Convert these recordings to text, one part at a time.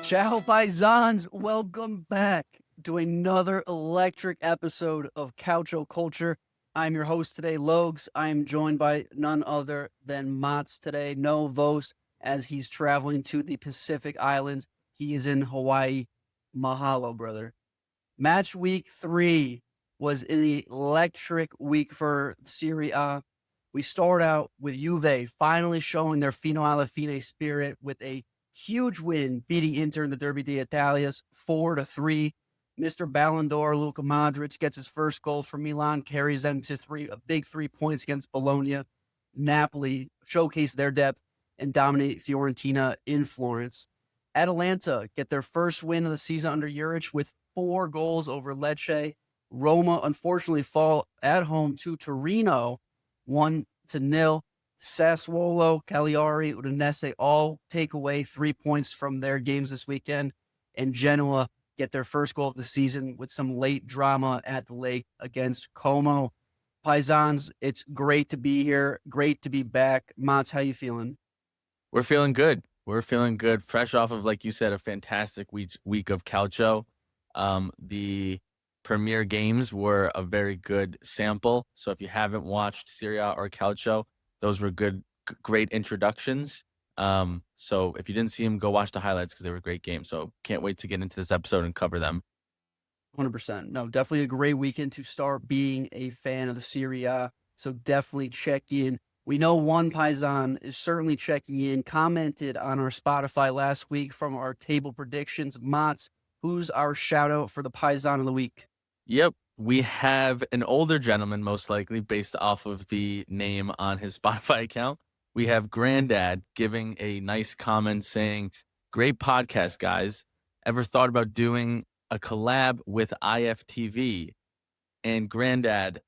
Ciao, paisans. Welcome back to another electric episode of Calcio Culture. I'm your host today, Logs. I am joined by none other than Motts today. No Vos, as he's traveling to the Pacific Islands. He is in Hawaii. Mahalo, brother. Match week 3 was an electric week for Serie A. We start out with Juve finally showing their Fino Alle spirit with a huge win, beating Inter in the Derby d'Italias 4-3. Mr. Ballon d'Or, Luka Modric, gets his first goal for Milan, carries them to a big 3 points against Bologna. Napoli showcase their depth and dominate Fiorentina in Florence. Atalanta get their first win of the season under Juric with 4 goals over Lecce. Roma unfortunately fall at home to Torino 1-0. Sassuolo, Cagliari, Udinese all take away 3 points from their games this weekend. And Genoa get their first goal of the season with some late drama at the lake against Como. Paisans, it's great to be here. Great to be back. Mats, how you feeling? We're feeling good. We're feeling good. Fresh off of, like you said, a fantastic week of Calcio. The premier games were a very good sample. So if you haven't watched Serie A or Calcio, those were great introductions. So if you didn't see them, go watch the highlights because they were great games. So can't wait to get into this episode and cover them. 100%. No, definitely a great weekend to start being a fan of the Serie A. So definitely check in. We know one Paisan is certainly checking in, commented on our Spotify last week from our table predictions. Mats, who's our shout out for the Paisan of the week? Yep. We have an older gentleman, most likely, based off of the name on his Spotify account. We have Granddad giving a nice comment saying, "Great podcast, guys. Ever thought about doing a collab with IFTV?" And Granddad,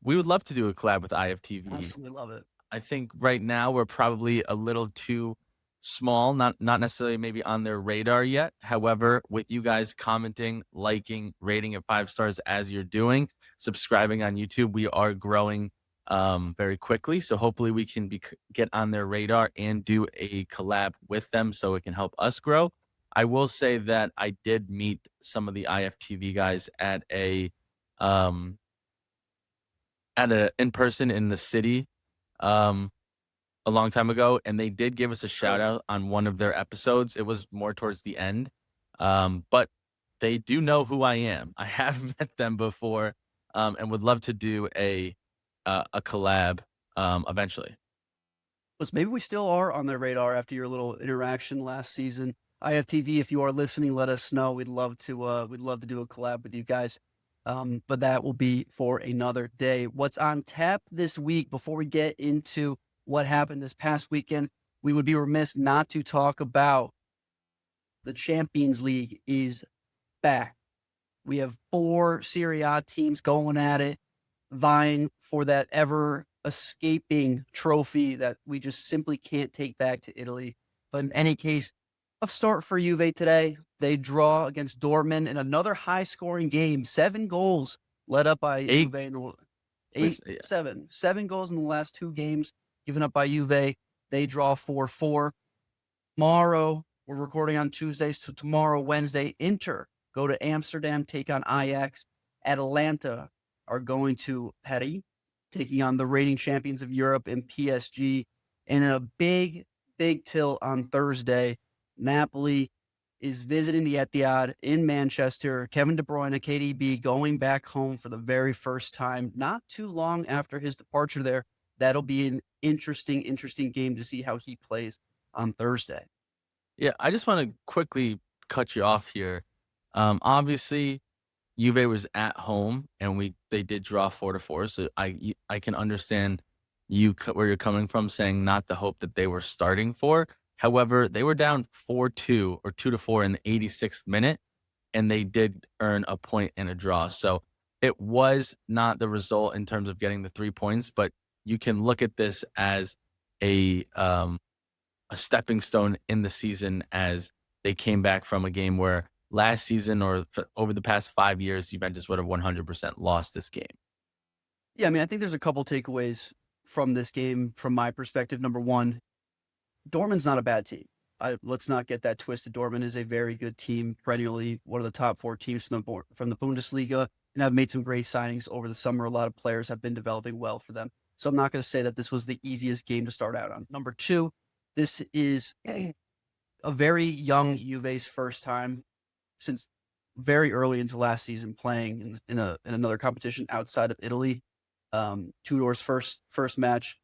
we would love to do a collab with IFTV. Absolutely love it. I think right now we're probably a little too small, not necessarily maybe on their radar yet. However, with you guys commenting, liking, rating at 5 stars as you're doing, subscribing on YouTube, we are growing very quickly. So hopefully we can get on their radar and do a collab with them so it can help us grow. I will say that I did meet some of the IFTV guys at a in person in the city a long time ago, and they did give us a shout out on one of their episodes. It was more towards the end, but they do know who I am. I have met them before, and would love to do a collab eventually. Plus, maybe we still are on their radar after your little interaction last season. IFTV, if you are listening, let us know. We'd love to do a collab with you guys. But that will be for another day. What's on tap this week before we get into what happened this past weekend? We would be remiss not to talk about the Champions League is back. We have 4 Serie A teams going at it, vying for that ever escaping trophy that we just simply can't take back to Italy. But in any case, a start for Juve today. They draw against Dortmund in another high-scoring game. 7 goals led up by Juve. 7 goals in the last 2 games given up by Juve. They draw 4-4. Tomorrow, we're recording on Tuesdays, so tomorrow, Wednesday, Inter go to Amsterdam, take on Ajax. Atalanta are going to Paris, taking on the reigning champions of Europe and PSG. And a big tilt on Thursday, Napoli is visiting the Etihad in Manchester. Kevin De Bruyne, KDB, going back home for the very first time, not too long after his departure there. That'll be an interesting game to see how he plays on Thursday. Yeah, I just want to quickly cut you off here. Obviously, Juve was at home, and they did draw 4-4. So I can understand where you're coming from, saying not the hope that they were starting for. However, they were down 4-2 or 2-4 in the 86th minute, and they did earn a point and a draw. So it was not the result in terms of getting the 3 points, but you can look at this as a stepping stone in the season, as they came back from a game where last season or over the past 5 years, Juventus would have 100% lost this game. Yeah, I mean, I think there's a couple takeaways from this game from my perspective. Number one, Dortmund's not a bad team. let's not get that twisted. Dortmund is a very good team, perennially one of the top 4 teams from the Bundesliga, and have made some great signings over the summer. A lot of players have been developing well for them. So I'm not going to say that this was the easiest game to start out on. Number 2, this is a very young Juve's first time since very early into last season playing in another competition outside of Italy. Tudor's first match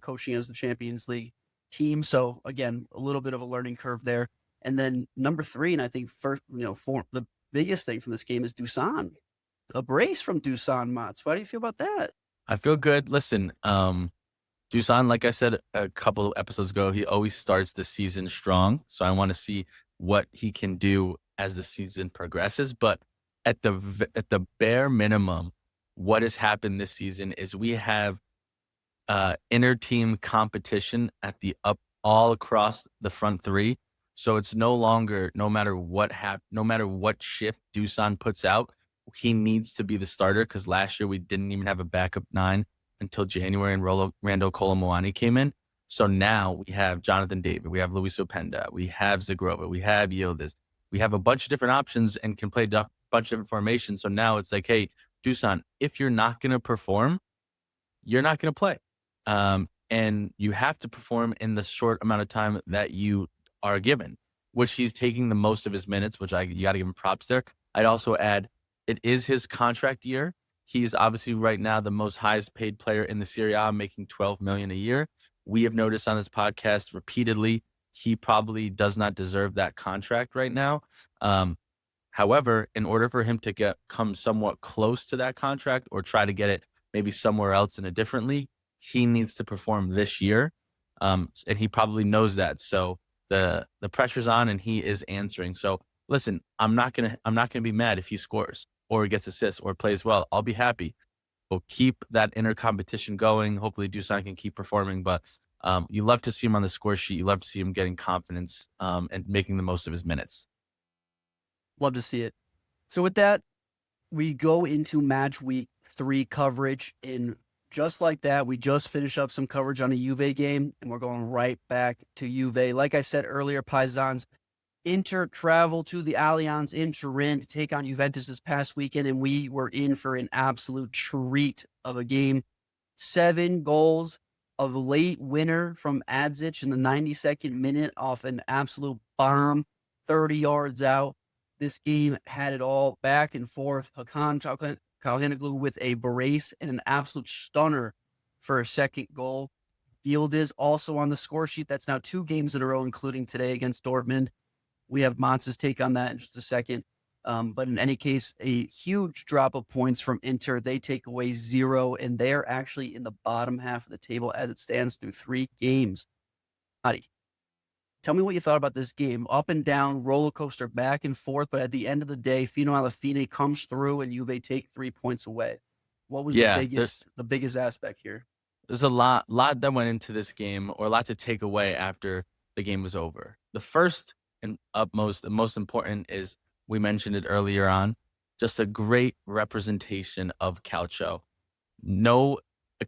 coaching as the Champions League team. So again, a little bit of a learning curve there. And then number 3, and I think first, for the biggest thing from this game is Dusan. A brace from Dusan Motts. Why do you feel about that? I feel good. Listen, Dusan, like I said a couple of episodes ago, he always starts the season strong. So I want to see what he can do as the season progresses. But at the bare minimum, what has happened this season is we have inter team competition at the up all across the front 3. So it's no longer no matter what shift Dusan puts out, he needs to be the starter because last year we didn't even have a backup 9 until January and Rando Kolomoani came in. So now we have Jonathan David, we have Luis Openda, we have Zagrova, we have Yildiz. We have a bunch of different options and can play a bunch of different formations. So now it's like, hey, Dusan, if you're not going to perform, you're not going to play. And you have to perform in the short amount of time that you are given, which he's taking the most of his minutes, which you got to give him props there. I'd also add, it is his contract year. He's obviously right now the most highest paid player in the Serie A, making $12 million a year. We have noticed on this podcast repeatedly, he probably does not deserve that contract right now. However, in order for him to come somewhat close to that contract or try to get it maybe somewhere else in a different league, he needs to perform this year. And he probably knows that. So the pressure's on and he is answering. So listen, I'm not gonna be mad if he scores or gets assists or plays well. I'll be happy. We'll keep that inner competition going. Hopefully Dusan can keep performing, but you love to see him on the score sheet. You love to see him getting confidence and making the most of his minutes. Love to see it. So with that, we go into match week 3 coverage. And just like that, we just finished up some coverage on a Juve game, and we're going right back to Juve. Like I said earlier, Paisans, Inter travel to the Allianz in Turin to take on Juventus this past weekend, and we were in for an absolute treat of a game. 7 goals, a late winner from Adzic in the 92nd minute off an absolute bomb, 30 yards out. This game had it all back and forth. Hakan Calhanoglu with a brace and an absolute stunner for a second goal. Yildiz also on the score sheet. That's now 2 games in a row, including today against Dortmund. We have Mons' take on that in just a second. But in any case, a huge drop of points from Inter. They take away 0, and they're actually in the bottom half of the table as it stands through 3 games. Adi, tell me what you thought about this game. Up and down, roller coaster, back and forth. But at the end of the day, Fino Alle comes through, and Juve take 3 points away. What was Yeah, the biggest aspect here? there's a lot that went into this game, or a lot to take away after the game was over. The first and most important is, we mentioned it earlier on, just a great representation of Calcio. No,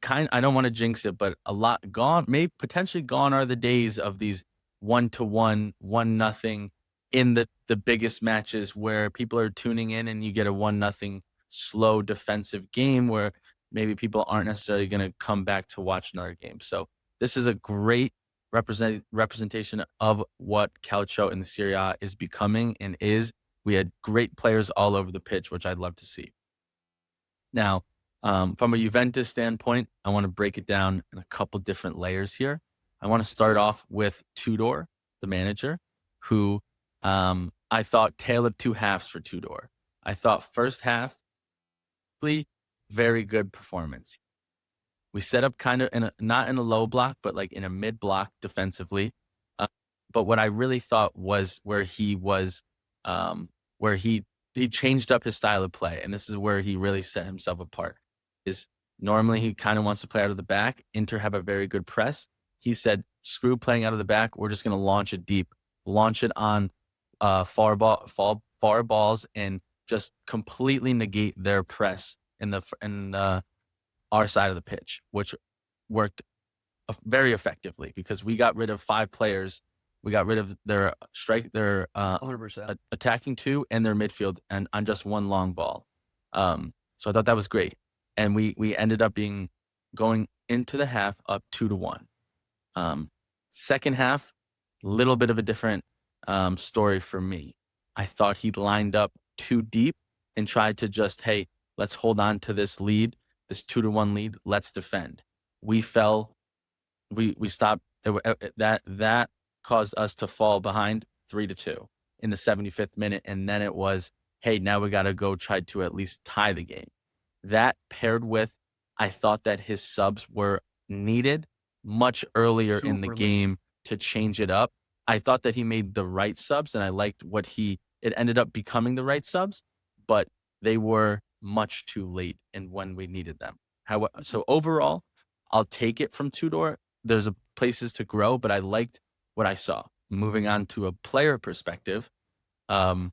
I don't want to jinx it, but a lot gone, maybe potentially gone are the days of these 1-1, 1-0 in the biggest matches where people are tuning in and you get a 1-0 slow defensive game where maybe people aren't necessarily going to come back to watch another game. So this is a great representation of what Calcio in the Serie A is becoming and is. We had great players all over the pitch, which I'd love to see. Now, from a Juventus standpoint, I want to break it down in a couple different layers here. I want to start off with Tudor, the manager, who I thought tale of 2 halves for Tudor. I thought first half, very good performance. We set up kind of not in a low block, but like in a mid block defensively. But what I really thought was where he changed up his style of play, and this is where he really set himself apart. Is normally he kind of wants to play out of the back. Inter have a very good press. He said, "Screw playing out of the back. We're just going to launch it deep, launch it on far balls, and just completely negate their press in our side of the pitch," which worked very effectively because we got rid of 5 players We got rid of their their 100%. attacking two and their midfield, and on just one long ball. So I thought that was great, and we ended up going into the half up 2-1. Um, Second half, little bit of a different story for me. I thought he lined up too deep and tried to just, hey, let's hold on to this lead, this 2-1 lead. Let's defend. We fell. We stopped. That caused us to fall behind 3-2 in the 75th minute, and then it was, hey, now we got to go try to at least tie the game. That paired with, I thought that his subs were needed much earlier in the Super late. game to change it up. I thought that he made the right subs, and I liked it ended up becoming the right subs, but they were much too late and when we needed them. So overall, I'll take it from Tudor. There's places to grow, but I liked what I saw. Moving on to a player perspective, um,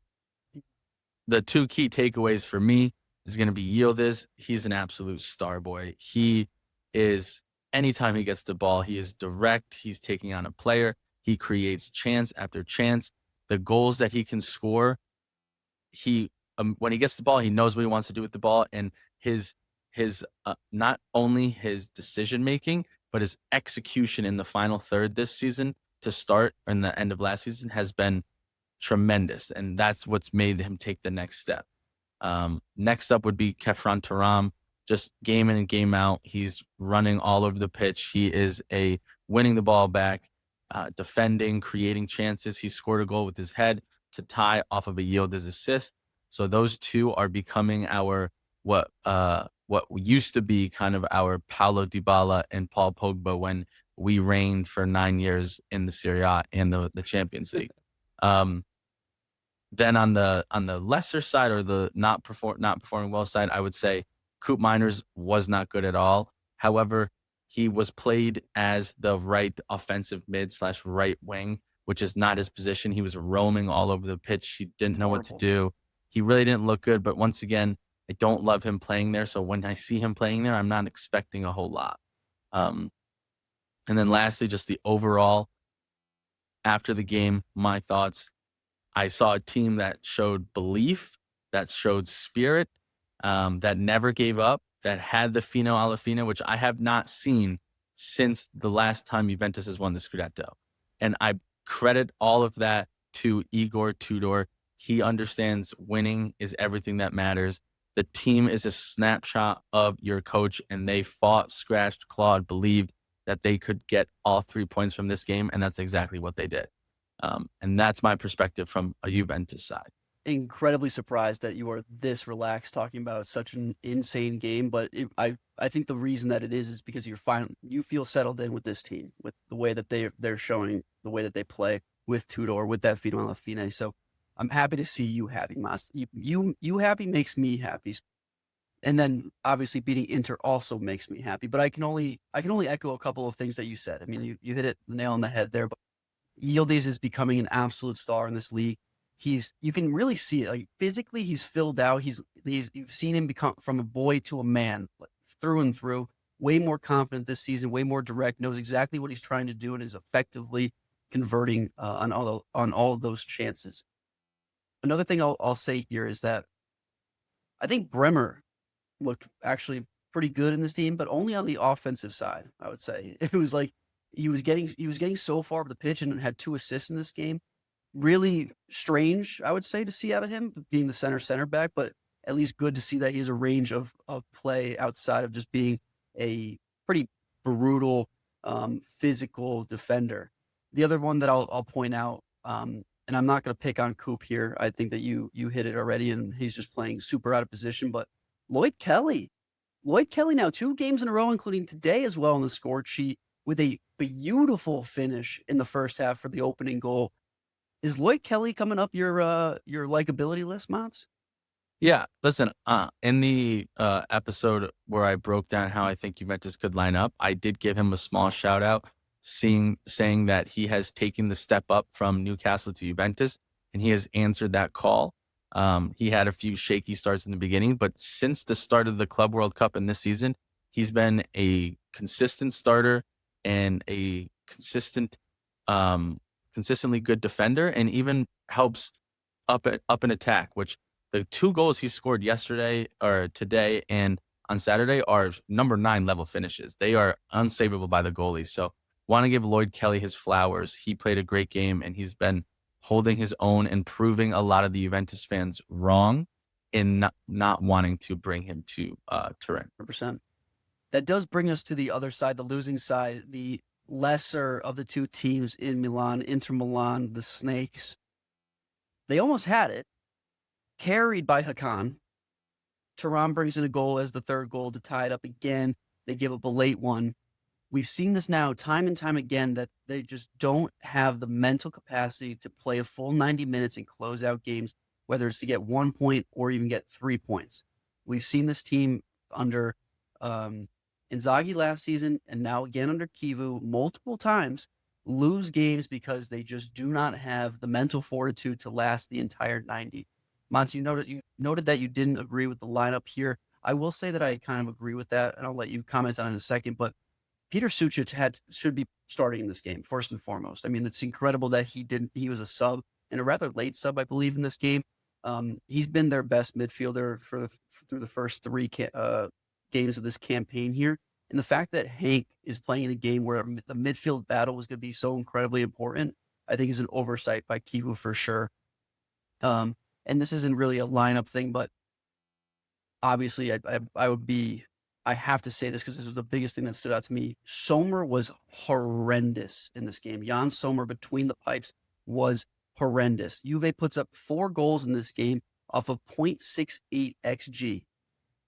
the two key takeaways for me is going to be Yildiz. He's an absolute star boy. He is, anytime he gets the ball, he is direct. He's taking on a player. He creates chance after chance. The goals that he can score, when he gets the ball, he knows what he wants to do with the ball, and his not only his decision making, but his execution in the final third this season to start and the end of last season has been tremendous, and that's what's made him take the next step. Next up would be Kefran Turam, just game in and game out. He's running all over the pitch. He is winning the ball back, defending, creating chances. He scored a goal with his head to tie off of a Yildiz assist. So those two are becoming our what used to be kind of our Paulo Dybala and Paul Pogba when we reigned for 9 years in the Serie A and the Champions League. Then on the lesser side or the not performing well side, I would say Coop Miners was not good at all. However, he was played as the right offensive mid / right wing, which is not his position. He was roaming all over the pitch. He didn't know what to do. He really didn't look good. But once again, I don't love him playing there. So when I see him playing there, I'm not expecting a whole lot. And then lastly, just the overall after the game, my thoughts. I saw a team that showed belief, that showed spirit, that never gave up, that had the Fino alla fine, which I have not seen since the last time Juventus has won the Scudetto. And I credit all of that to Igor Tudor. He understands winning is everything that matters. The team is a snapshot of your coach, and they fought, scratched, clawed, believed that they could get all 3 points from this game, and that's exactly what they did. And that's my perspective from a Juventus side. Incredibly surprised that you are this relaxed talking about such an insane game, but I think the reason that it is because you feel settled in with this team, with the way that they're showing, the way that they play with Tudor, with that Fino alla fine. So I'm happy to see you happy, Mas. You happy makes me happy. And then obviously beating Inter also makes me happy. But I can only echo a couple of things that you said. I mean, you hit it the nail on the head there. But Yildiz is becoming an absolute star in this league. You can really see it. Like physically, he's filled out. You've seen him become from a boy to a man, like, through and through. Way more confident this season. Way more direct. Knows exactly what he's trying to do and is effectively converting on all of those chances. Another thing I'll say here is that I think Bremer looked actually pretty good in this team, but only on the offensive side. I would say it was like he was getting so far up the pitch and had 2 assists in this game. Really strange, I would say, to see out of him being the center back, but at least good to see that he has a range of play outside of just being a pretty brutal, physical defender. The other one that I'll point out, and I'm not going to pick on Coop here. I think that you hit it already, and he's just playing super out of position. But Lloyd Kelly, now 2 games in a row, including today as well on the score sheet, with a beautiful finish in the first half for the opening goal. Is Lloyd Kelly coming up your likability list, Mons? Yeah, listen, in the episode where I broke down how I think Juventus could line up, I did give him a small shout out, saying that he has taken the step up from Newcastle to Juventus, and he has answered that call. He had a few shaky starts in the beginning, but since the start of the Club World Cup in this season, he's been a consistent starter and a consistent consistently good defender and even helps up an attack, which the 2 goals he scored yesterday or today and on Saturday are number 9 level finishes. They are unsavable by the goalie. So wanna give Lloyd Kelly his flowers. He played a great game, and he's been holding his own and proving a lot of the Juventus fans wrong in not wanting to bring him to, Turin. 100%. That does bring us to the other side, the losing side, the lesser of the two teams in Milan, Inter Milan, the Snakes. They almost had it, carried by Hakan. Turan brings in a goal as the third goal to tie it up again. They give up a late one. We've seen this now time and time again that they just don't have the mental capacity to play a full 90 minutes and close out games, whether it's to get 1 point or even get 3 points. We've seen this team under Inzaghi last season and now again under Kivu multiple times lose games because they just do not have the mental fortitude to last the entire 90. Mons, you noted that you didn't agree with the lineup here. I will say that I kind of agree with that, and I'll let you comment on it in a second. But Peter Sucic should be starting in this game first and foremost. I mean, it's incredible that he didn't. He was a sub and a rather late sub, I believe, in this game. He's been their best midfielder through the first 3 games of this campaign here. And the fact that Hank is playing in a game where the midfield battle was going to be so incredibly important, I think is an oversight by Kivu for sure. And this isn't really a lineup thing, but obviously I have to say this because this was the biggest thing that stood out to me. Sommer was horrendous in this game. Jan Sommer between the pipes was horrendous. Juve puts up 4 goals in this game off of 0.68 XG.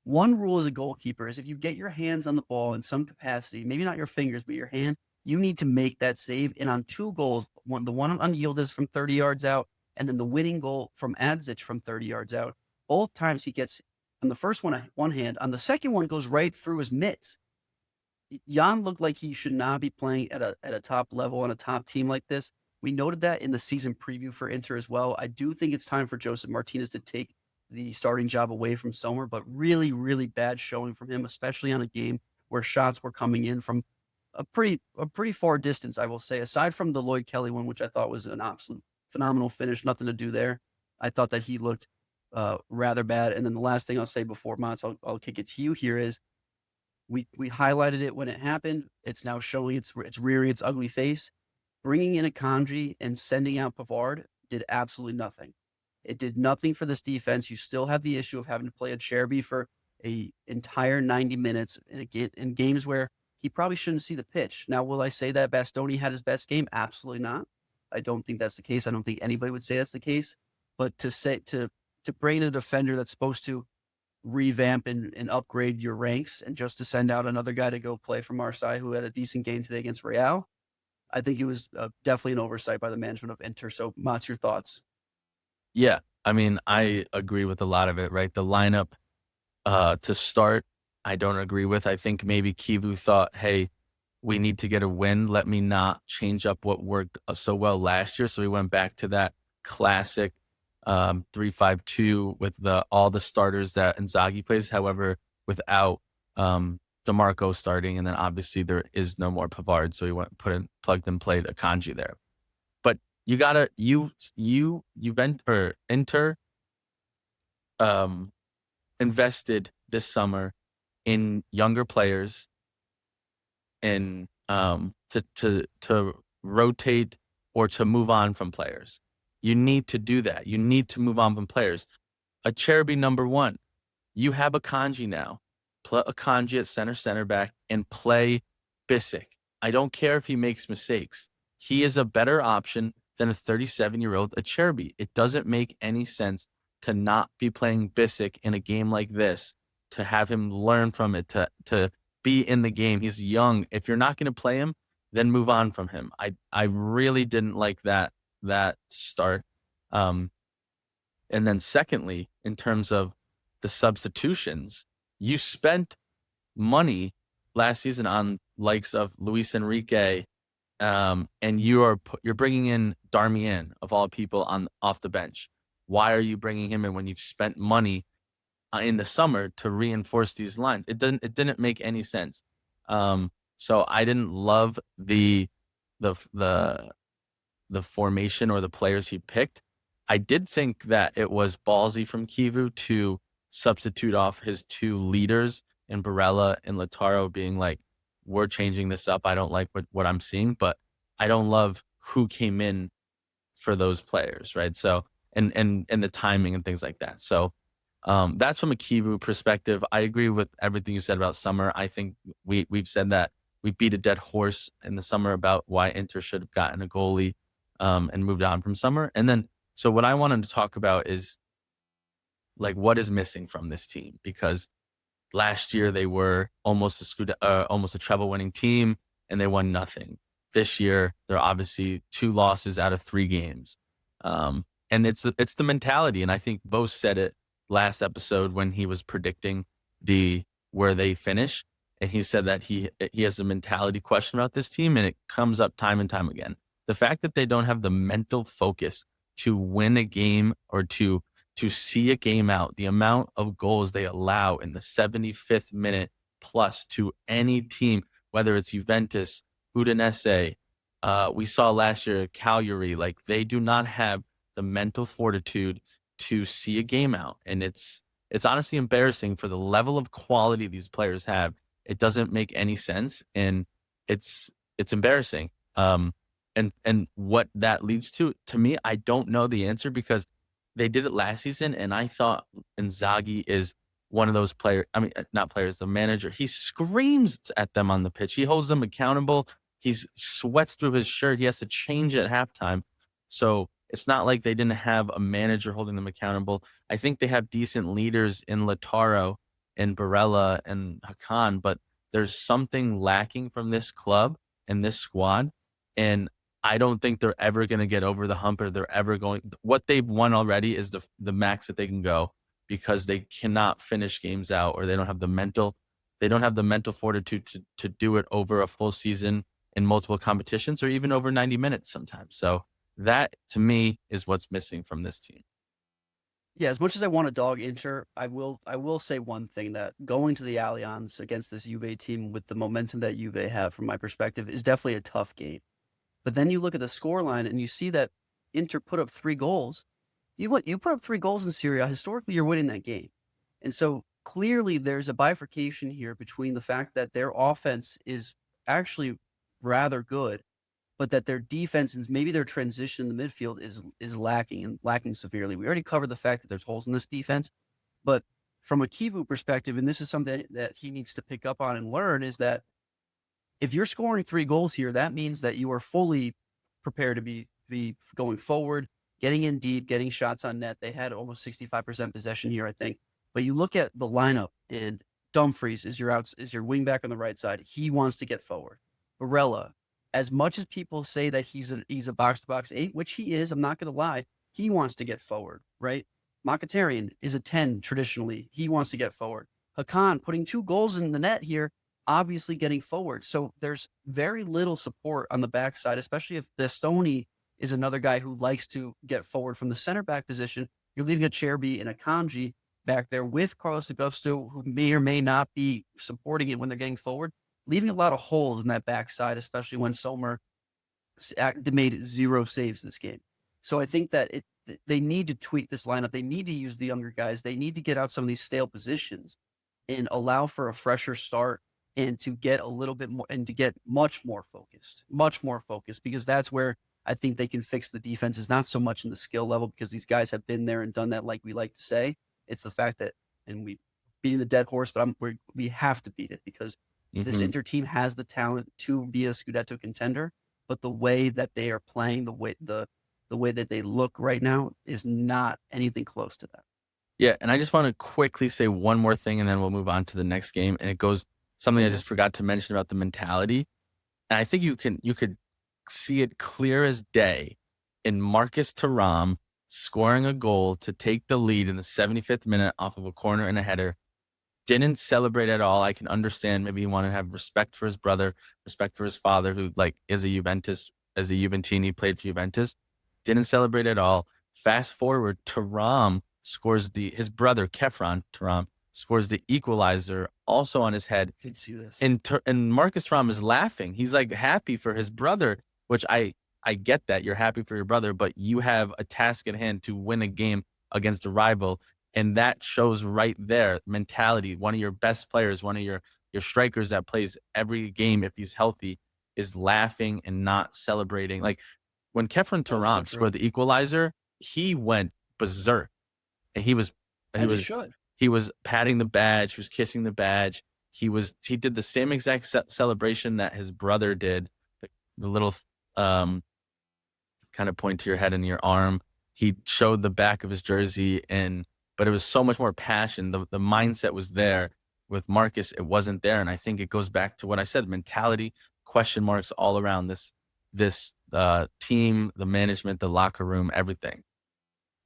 One rule as a goalkeeper is if you get your hands on the ball in some capacity, maybe not your fingers, but your hand, you need to make that save. And on 2 goals, the one on Yildiz from 30 yards out, and then the winning goal from Adzic from 30 yards out, both times he gets on the first one hand, on the second one goes right through his mitts. Jan looked like he should not be playing at a top level on a top team like this. We noted that in the season preview for Inter as well. I do think it's time for Joseph Martinez to take the starting job away from Sommer, but really, really bad showing from him, especially on a game where shots were coming in from a pretty far distance, I will say. Aside from the Lloyd Kelly one, which I thought was an absolute phenomenal finish, nothing to do there. I thought that he looked rather bad. And then the last thing I'll say before Mats, I'll kick it to you here is we highlighted it when it happened. It's now showing it's rearing its ugly face. Bringing in a Kanji and sending out Pavard did absolutely nothing. It did nothing for this defense. You still have the issue of having to play a Cherby for a entire 90 minutes in games where he probably shouldn't see the pitch. Now, will I say that Bastoni had his best game? Absolutely not. I don't think that's the case. I don't think anybody would say that's the case. But to bring in a defender that's supposed to revamp and upgrade your ranks and just to send out another guy to go play for Marseille who had a decent game today against Real, I think it was definitely an oversight by the management of Inter. So, Mats, your thoughts? Yeah, I mean, I agree with a lot of it, right? The lineup to start, I don't agree with. I think maybe Kivu thought, hey, we need to get a win. Let me not change up what worked so well last year. So we went back to that classic 3-5-2 with all the starters that Inzaghi plays. However, without DeMarco starting, and then obviously there is no more Pavard, so he plugged and played Akanji there. But you gotta Inter invested this summer in younger players and to rotate or to move on from players. You need to do that. You need to move on from players. A Cherby number 1. You have a Kanji now. Put a Kanji at center back and play Bissek. I don't care if he makes mistakes. He is a better option than a 37-year-old Acerbi. It doesn't make any sense to not be playing Bissek in a game like this, to have him learn from it, to be in the game. He's young. If you're not going to play him, then move on from him. I really didn't like that start. And then secondly, in terms of the substitutions, you spent money last season on likes of Luis Enrique, and you're bringing in Darmian of all people off the bench. Why are you bringing him in when you've spent money in the summer to reinforce these lines? It didn't make any sense. So I didn't love the the formation or the players he picked. I did think that it was ballsy from Kivu to substitute off his two leaders in Barella and Lautaro, being like, we're changing this up. I don't like what I'm seeing, but I don't love who came in for those players, right? So and the timing and things like that. So that's from a Kivu perspective. I agree with everything you said about summer. I think we've said that we beat a dead horse in the summer about why Inter should have gotten a goalie and moved on from summer. And then so what I wanted to talk about is like what is missing from this team, because last year they were almost a treble winning team and they won nothing. This year they're obviously 2 losses out of 3 games. And it's the mentality, and I think Bo said it last episode when he was predicting where they finish, and he said that he has a mentality question about this team, and it comes up time and time again. The fact that they don't have the mental focus to win a game or to see a game out, the amount of goals they allow in the 75th minute plus to any team, whether it's Juventus, Udinese, we saw last year Cagliari, like they do not have the mental fortitude to see a game out. And it's honestly embarrassing for the level of quality these players have. It doesn't make any sense, and it's embarrassing. And what that leads to me, I don't know the answer, because they did it last season, and I thought Inzaghi is one of those players. I mean, not players, the manager. He screams at them on the pitch. He holds them accountable. He sweats through his shirt. He has to change at halftime. So it's not like they didn't have a manager holding them accountable. I think they have decent leaders in Lautaro and Barella and Hakan, but there's something lacking from this club and this squad. And I don't think they're ever going to get over the hump, or they're ever going. What they've won already is the max that they can go, because they cannot finish games out, or they don't have the mental fortitude to do it over a full season in multiple competitions, or even over 90 minutes sometimes. So that to me is what's missing from this team. Yeah, as much as I want to dog Inter, I will say one thing, that going to the Allianz against this Juve team with the momentum that Juve have, from my perspective, is definitely a tough game. But then you look at the scoreline and you see that Inter put up 3 goals. You put up 3 goals in Serie A. Historically, you're winning that game. And so clearly there's a bifurcation here between the fact that their offense is actually rather good, but that their defense and maybe their transition in the midfield is lacking, and lacking severely. We already covered the fact that there's holes in this defense, but from a Kivu perspective, and this is something that he needs to pick up on and learn, is that if you're scoring 3 goals here, that means that you are fully prepared to be going forward, getting in deep, getting shots on net. They had almost 65% possession here, I think. But you look at the lineup, and Dumfries is your wing back on the right side. He wants to get forward. Barella, as much as people say that he's a box to box 8, which he is, I'm not going to lie, he wants to get forward, right? Mkhitaryan is a 10 traditionally. He wants to get forward. Hakan putting 2 goals in the net here, obviously getting forward. So there's very little support on the backside, especially if Bastoni is another guy who likes to get forward from the center back position. You're leaving a Cherby and a Kanji back there with Carlos Augusto, who may or may not be supporting it when they're getting forward, leaving a lot of holes in that backside, especially when Sommer made 0 saves this game. So I think that they need to tweak this lineup. They need to use the younger guys. They need to get out some of these stale positions and allow for a fresher start, and to get a little bit more, and to get much more focused, because that's where I think they can fix the defense. Is not so much in the skill level, because these guys have been there and done that, like we like to say. It's the fact that, and we beating the dead horse, but we have to beat it, because this Inter team has the talent to be a Scudetto contender, but the way that they are playing, the way that they look right now, is not anything close to that. Yeah, and I just want to quickly say one more thing, and then we'll move on to the next game. And it goes something I just forgot to mention about the mentality. And I think you could see it clear as day in Marcus Thuram scoring a goal to take the lead in the 75th minute off of a corner and a header. Didn't celebrate at all. I can understand, maybe he wanted to have respect for his brother, respect for his father, who like is a Juventini, he played for Juventus. Didn't celebrate at all. Fast forward, Thuram scores his brother Kefran Thuram scores the equalizer, also on his head. Did see this. And Marcus Thuram is laughing. He's like happy for his brother, which I I get that you're happy for your brother, but you have a task at hand to win a game against a rival, and that shows right there mentality. One of your best players, one of your strikers that plays every game if he's healthy, is laughing and not celebrating. Like when Kefren That is so Turam true. scored the equalizer, he went berserk. And he As you was should. he was patting the badge, he was kissing the badge. He did the same exact celebration that his brother did, the little um kind of point to your head and your arm. He showed the back of his jersey but it was so much more passion. The mindset was there. With Marcus, it wasn't there. And I think it goes back to what I said, mentality, question marks all around this team, the management, the locker room, everything.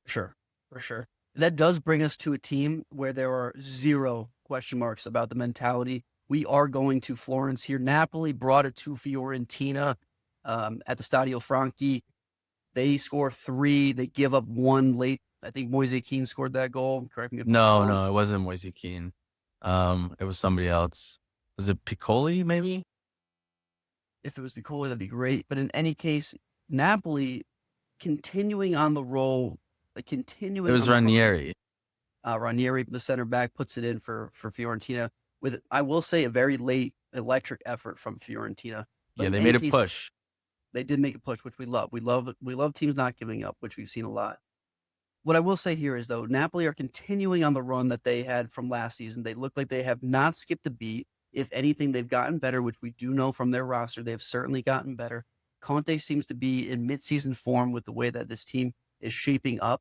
Sure, for sure. That does bring us to a team where there are zero question marks about the mentality. We are going to Florence here. Napoli brought it to Fiorentina at the Stadio Franchi. They score 3. They give up 1 late. I think Moise Kean scored that goal. Correct me if I'm No, wrong. no, it wasn't Moise Kean. It was somebody else. Was it Piccoli, maybe? If it was Piccoli, that'd be great. But in any case, Napoli continuing on the roll, It continuing was on the run. Ranieri. Ranieri, the center back, puts it in for Fiorentina with, I will say, a very late electric effort from Fiorentina. But Yeah, in they any made a case, push. they did make a push, which we love. We love teams not giving up, which we've seen a lot. What I will say here is, though, Napoli are continuing on the run that they had from last season. They look like they have not skipped a beat. If anything, they've gotten better, which we do know from their roster. They have certainly gotten better. Conte seems to be in midseason form with the way that this team is shaping up.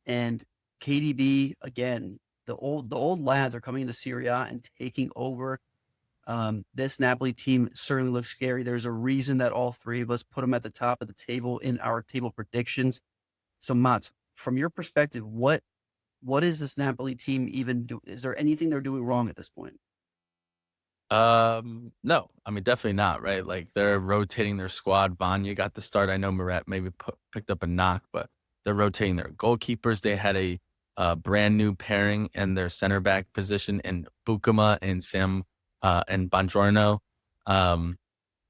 And KDB, again, the old lads are coming into Serie A and taking over. This Napoli team certainly looks scary. There's a reason that all 3 of us put them at the top of the table in our table predictions. So, Mats, from your perspective, what is this Napoli team even do? Is there anything they're doing wrong at this point? No, I mean, definitely not, right? Like they're rotating their squad. Vanya got the start. I know Moret maybe picked up a knock, but they're rotating their goalkeepers. They had a brand new pairing in their center back position in Bukama and Bongiorno, um,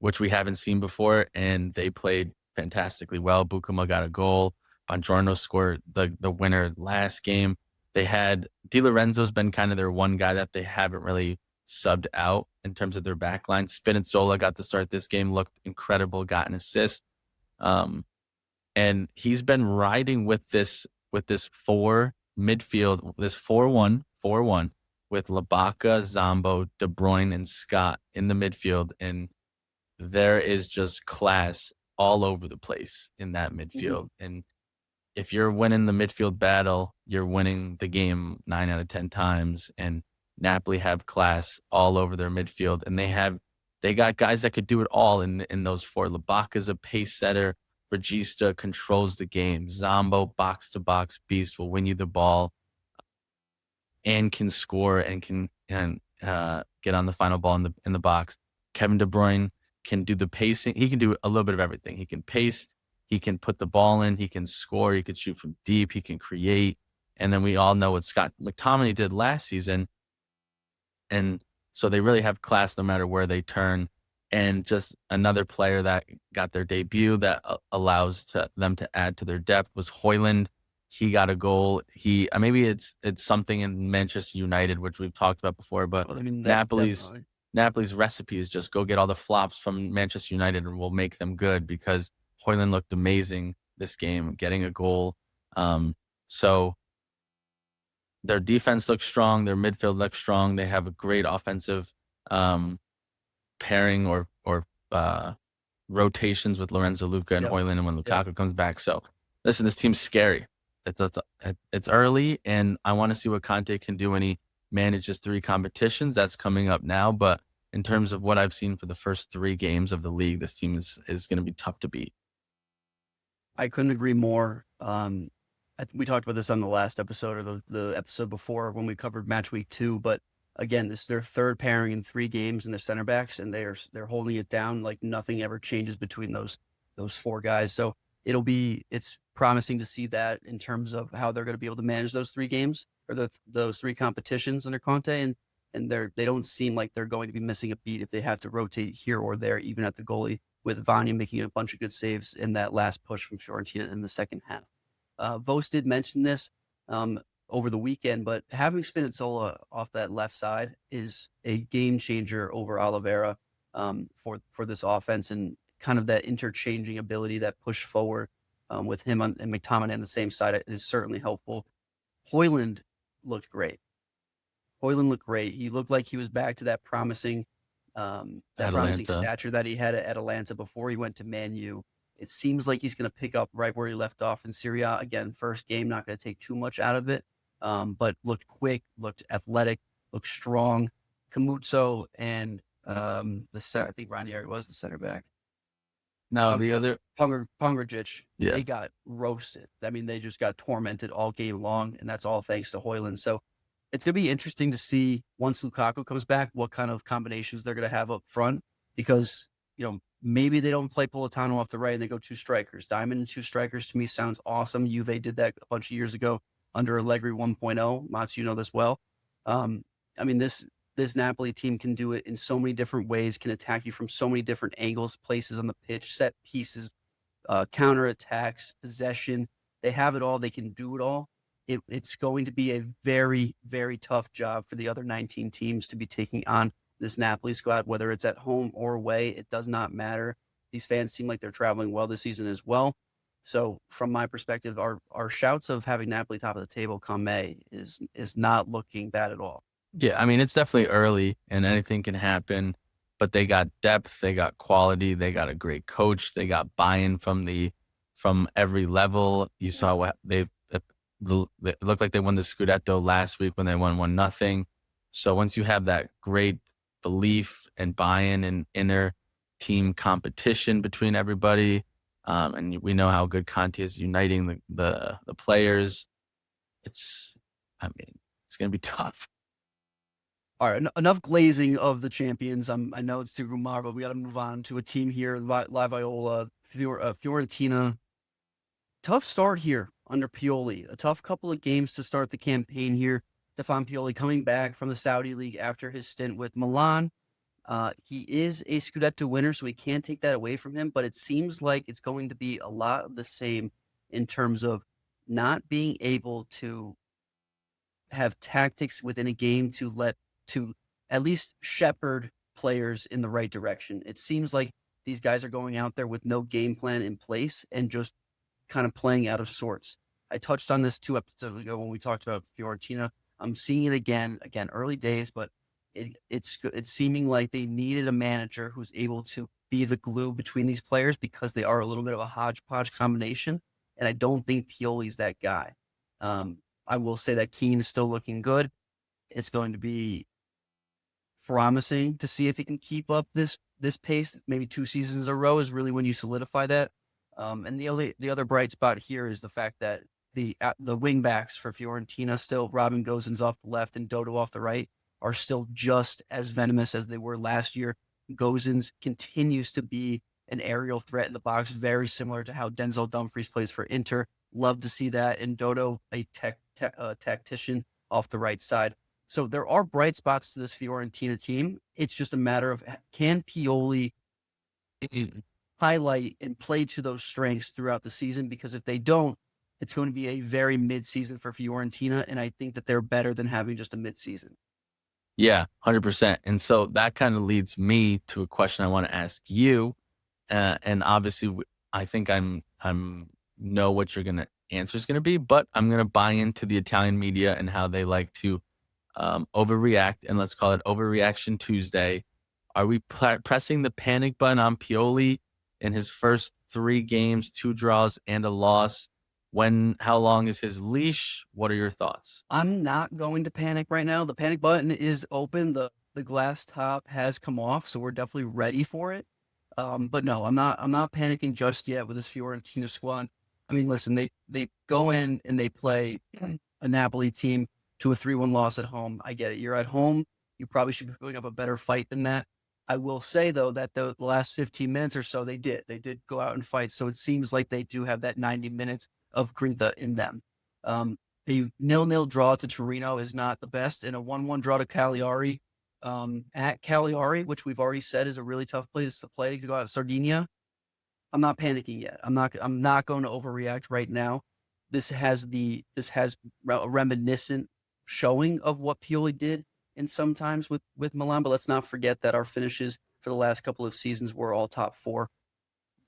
which we haven't seen before, and they played fantastically well. Bukama got a goal. Bongiorno scored the winner last game. They had Di Lorenzo's been kind of their one guy that they haven't really subbed out in terms of their back line. Spinazzola got to start this game, looked incredible, got an assist. Um, and he's been riding with this 4 midfield, this 4-1 with Labaka, Zombo, De Bruyne, and Scott in the midfield. And there is just class all over the place in that Mhm. midfield. And if you're winning the midfield battle, you're winning the game 9 out of 10 times. And Napoli have class all over their midfield, and they got guys that could do it all in those 4. Labaka's a pace setter. Regista controls the game. Zombo, box to box beast, will win you the ball and can score and can get on the final ball in the box. Kevin De Bruyne can do the pacing. He can do a little bit of everything. He can pace. He can put the ball in. He can score. He can shoot from deep. He can create. And then we all know what Scott McTominay did last season. And so they really have class no matter where they turn. And just another player that got their debut that allows them to add to their depth was Hoyland. He got a goal. Maybe it's something in Manchester United, which we've talked about before, but Well, I mean, Napoli's definitely. Napoli's recipe is just go get all the flops from Manchester United and we'll make them good because Hoyland looked amazing this game, getting a goal. So their defense looks strong. Their midfield looks strong. They have a great offensive um, pairing or rotations with Lorenzo, Luka, and Yep. Hoyland, and when Yep. Lukaku comes back. So, listen, this team's scary. It's early, and I want to see what Conte can do when he manages 3 competitions. That's coming up now. But in terms of what I've seen for the first 3 games of the league, this team is going to be tough to beat. I couldn't agree more. We talked about this on the last episode or the episode before when we covered match week 2. But again, this is their 3rd pairing in 3 games in the center backs, and they're holding it down like nothing ever changes between those 4 guys. So it's promising to see that in terms of how they're going to be able to manage those 3 games or those 3 competitions under Conte, and they don't seem like they're going to be missing a beat if they have to rotate here or there, even at the goalie with Vanya making a bunch of good saves in that last push from Fiorentina in the second half. Vos did mention this um, over the weekend, but having Spinazzola off that left side is a game changer over Oliveira for this offense, and kind of that interchanging ability, that push forward with him and McTominay on the same side is certainly helpful. Hoyland looked great. Hoyland looked great. He looked like he was back to that promising Atalanta. stature that he had at Atalanta before he went to Man U. It seems like he's going to pick up right where he left off in Serie A. Again, first game, not going to take too much out of it, but looked quick, looked athletic, looked strong. Camuzzo and I think Ranieri was the center back. No, the other, Pongracic, yeah. they got roasted. I mean, they just got tormented all game long, and that's all thanks to Hoyland. So it's going to be interesting to see once Lukaku comes back, what kind of combinations they're going to have up front, because, maybe they don't play Politano off the right and they go two strikers. Diamond and two strikers to me sounds awesome. Juve did that a bunch of years ago under Allegri 1.0. Mats, you know this well. I mean, this Napoli team can do it in so many different ways, can attack you from so many different angles, places on the pitch, set pieces, counterattacks, possession. They have it all. They can do it all. It's going to be a very, very tough job for the other 19 teams to be taking on this Napoli squad, whether it's at home or away. It does not matter. These fans seem like they're traveling well this season as well. So from my perspective, our shouts of having Napoli top of the table come May is not looking bad at all. Yeah, I mean, it's definitely early and anything can happen, but they got depth, they got quality, they got a great coach, they got buy-in from every level. You saw what it looked like they won the Scudetto last week when they won 1-0. So once you have that great belief and buy-in and inner team competition between everybody, and we know how good Conte is uniting the players, I mean, it's going to be tough. All right, enough glazing of the champions. I know it's too Rumar, but we got to move on to a team here, La Viola, Fiorentina. Tough start here under Pioli. A tough couple of games to start the campaign here. Stefan Pioli coming back from the Saudi League after his stint with Milan. He is a Scudetto winner, so we can't take that away from him, but it seems like it's going to be a lot of the same in terms of not being able to have tactics within a game to at least shepherd players in the right direction. It seems like these guys are going out there with no game plan in place and just kind of playing out of sorts. I touched on this 2 episodes ago when we talked about Fiorentina. I'm seeing it again, early days, but it's seeming like they needed a manager who's able to be the glue between these players, because they are a little bit of a hodgepodge combination, and I don't think Pioli's that guy. I will say that Keane is still looking good. It's going to be promising to see if he can keep up this pace. Maybe 2 seasons in a row is really when you solidify that. And the other bright spot here is the fact that the wing backs for Fiorentina still, Robin Gosens off the left and Dodo off the right, are still just as venomous as they were last year. Gosens continues to be an aerial threat in the box, very similar to how Denzel Dumfries plays for Inter. Love to see that. And Dodo, a tactician off the right side. So there are bright spots to this Fiorentina team. It's just a matter of, can Pioli highlight and play to those strengths throughout the season? Because if they don't, it's going to be a very mid-season for Fiorentina, and I think that they're better than having just a mid-season. Yeah, 100%. And so that kind of leads me to a question I want to ask you. And obviously, I think I'm know what your answer is going to be, but I'm going to buy into the Italian media and how they like to overreact, and let's call it Overreaction Tuesday. Are we pressing the panic button on Pioli in his first 3 games, 2 draws and a loss? How long is his leash? What are your thoughts? I'm not going to panic right now. The panic button is open. The glass top has come off, so we're definitely ready for it. But no, I'm not panicking just yet with this Fiorentina squad. I mean, listen, they go in and they play a Napoli team to a 3-1 loss at home. I get it. You're at home. You probably should be putting up a better fight than that. I will say, though, that the last 15 minutes or so, they did go out and fight. So it seems like they do have that 90 minutes of grinta in them. A 0-0 draw to Torino is not the best, and a 1-1 draw to Cagliari at Cagliari, which we've already said is a really tough place to play to go out of Sardinia. I'm not panicking yet. I'm not going to overreact right now. This has a reminiscent showing of what Pioli did in sometimes with Milan, but let's not forget that our finishes for the last couple of seasons were all top four.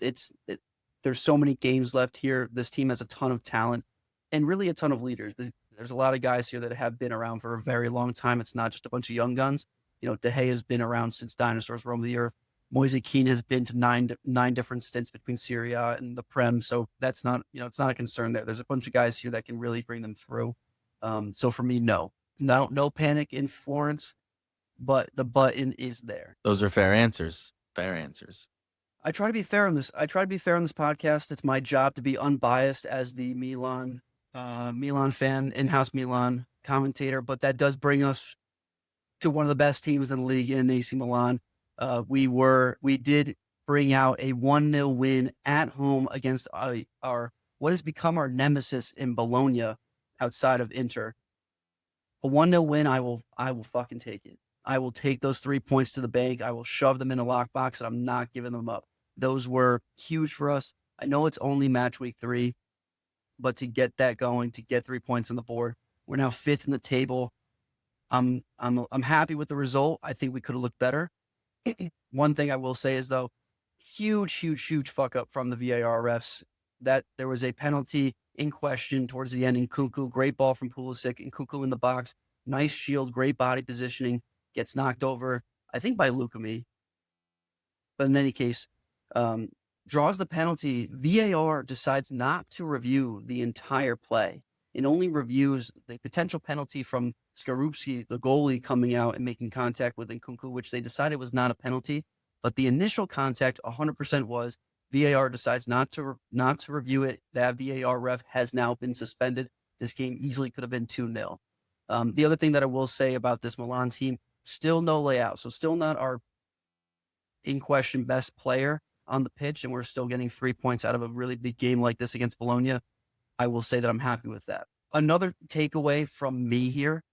It's it, there's so many games left here. This team has a ton of talent and really a ton of leaders. There's a lot of guys here that have been around for a very long time. It's not just a bunch of young guns. De Gea has been around since dinosaurs roamed the earth. Moise Kean has been to nine different stints between Serie A and the Prem, so that's not it's not a concern there. There's a bunch of guys here that can really bring them through. So for me, no panic in Florence, but the button is there. Those are fair answers. Fair answers. I try to be fair on this. I try to be fair on this podcast. It's my job to be unbiased as the Milan fan, in-house Milan commentator. But that does bring us to one of the best teams in the league in AC Milan. We did bring out a 1-0 win at home against our what has become our nemesis in Bologna outside of Inter. A 1-0 win, I will fucking take it. I will take those 3 points to the bank. I will shove them in a lockbox, and I'm not giving them up. Those were huge for us. I know it's only match week 3, but to get that going, to get 3 points on the board, we're now 5th in the table. I'm happy with the result. I think we could have looked better. One thing I will say is, though, huge fuck up from the VAR refs. That there was a penalty in question towards the end in Nkunku. Great ball from Pulisic. Nkunku in the box. Nice shield. Great body positioning. Gets knocked over, I think, by Luka. But in any case, draws the penalty. VAR decides not to review the entire play. It only reviews the potential penalty from Skorupski, the goalie, coming out and making contact with Nkunku, which they decided was not a penalty. But the initial contact 100% was. VAR decides not to review it. That VAR ref has now been suspended. This game easily could have been 2-0. The other thing that I will say about this Milan team, still no layout. So still not our in question best player on the pitch, and we're still getting 3 points out of a really big game like this against Bologna. I will say that I'm happy with that. Another takeaway from me here,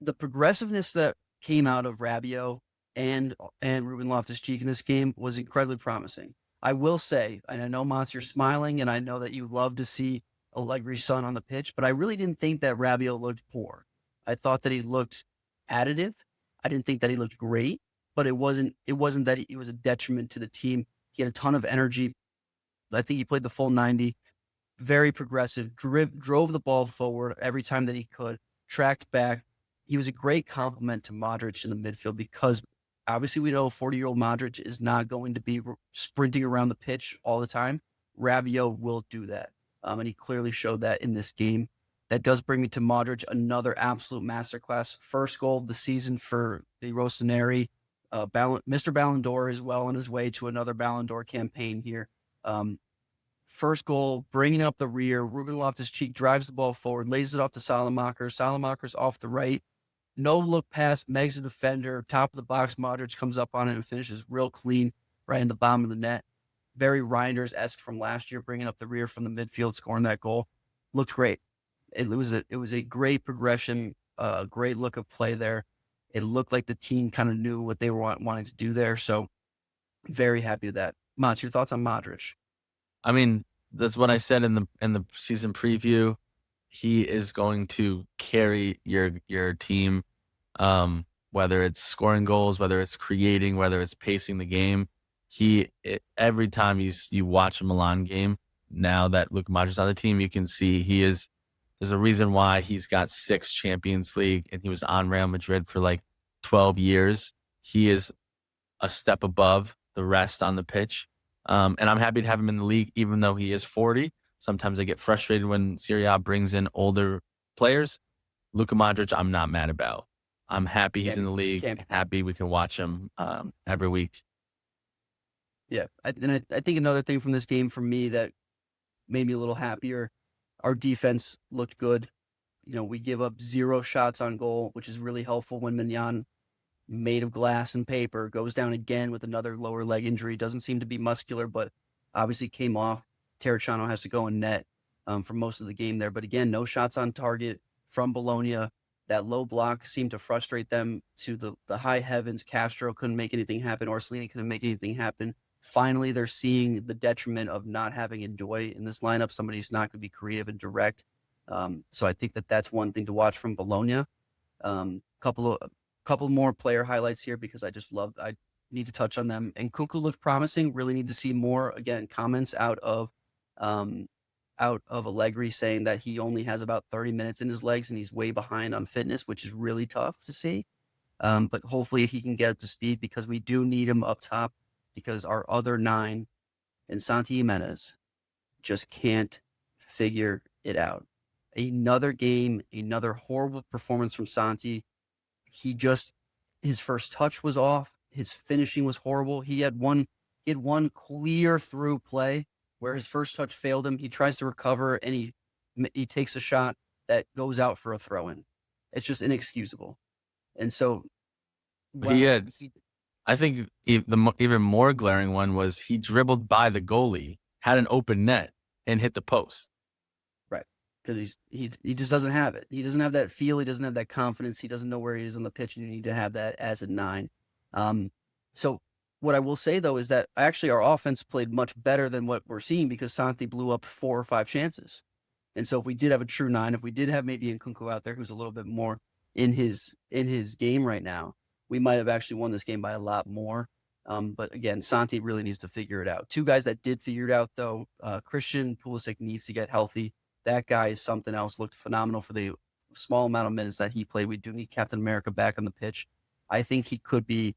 the progressiveness that came out of Rabiot and Ruben Loftus-Cheek in this game was incredibly promising. I will say, and I know, Motts, you're smiling, and I know that you love to see Allegri's son on the pitch, but I really didn't think that Rabiot looked poor. I thought that he looked additive. I didn't think that he looked great, but it wasn't that he was a detriment to the team. He had a ton of energy. I think he played the full 90. Very progressive, drove the ball forward every time that he could, tracked back. He was a great compliment to Modric in the midfield because obviously we know 40-year-old Modric is not going to be sprinting around the pitch all the time. Rabiot will do that, and he clearly showed that in this game. That does bring me to Modric, another absolute masterclass. First goal of the season for the Rossoneri. Mr. Ballon d'Or is well on his way to another Ballon d'Or campaign here. First goal, bringing up the rear. Ruben Loftus-Cheek drives the ball forward, lays it off to Salamaker. Salamaker's off the right. No look pass, Meg's the defender. Top of the box, Modric comes up on it and finishes real clean right in the bottom of the net. Very Reinders-esque from last year, bringing up the rear from the midfield, scoring that goal. Looked great. It was a great progression, great look of play there. It looked like the team kind of knew what they were wanting to do there. So very happy with that. Mats, your thoughts on Modric? I mean, that's what I said in the season preview. He is going to carry your team, whether it's scoring goals, whether it's creating, whether it's pacing the game. Every time you watch a Milan game, now that Luka Modric's on the team, you can see there's a reason why he's got 6 Champions League and he was on Real Madrid for like 12 years. He is a step above the rest on the pitch. And I'm happy to have him in the league, even though he is 40. Sometimes I get frustrated when Serie A brings in older players. Luka Modric, I'm not mad about. I'm happy he's in the league. Happy we can watch him every week. Yeah, I think another thing from this game for me that made me a little happier, our defense looked good. We give up 0 shots on goal, which is really helpful when Mignon, made of glass and paper, goes down again with another lower leg injury. Doesn't seem to be muscular, but obviously came off. Terracciano has to go in net for most of the game there. But again, no shots on target from Bologna. That low block seemed to frustrate them to the high heavens. Castro couldn't make anything happen. Orsolini couldn't make anything happen. finally they're seeing the detriment of not having Endoy in this lineup, somebody who's not going to be creative and direct. So I think that that's one thing to watch from Bologna. Couple more player highlights here because I need to touch on them. And Kunku looked promising. Really need to see more. Again, comments out of Allegri saying that he only has about 30 minutes in his legs and he's way behind on fitness, which is really tough to see. But hopefully he can get up to speed because we do need him up top because our other 9 and Santi Jimenez just can't figure it out. Another game, another horrible performance from Santi. His first touch was off. His finishing was horrible. He had one clear through play where his first touch failed him. He tries to recover and he takes a shot that goes out for a throw in. It's just inexcusable. And so, I think the even more glaring one was he dribbled by the goalie, had an open net, and hit the post. Right, because he just doesn't have it. He doesn't have that feel. He doesn't have that confidence. He doesn't know where he is on the pitch, and you need to have that as a 9. So what I will say though is that actually our offense played much better than what we're seeing because Santi blew up 4 or 5 chances. And so if we did have a true 9, if we did have maybe Nkunku out there who's a little bit more in his game right now, we might have actually won this game by a lot more. But again, Santi really needs to figure it out. 2 guys that did figure it out though, Christian Pulisic needs to get healthy. That guy is something else. Looked phenomenal for the small amount of minutes that he played. We do need Captain America back on the pitch. I think he could be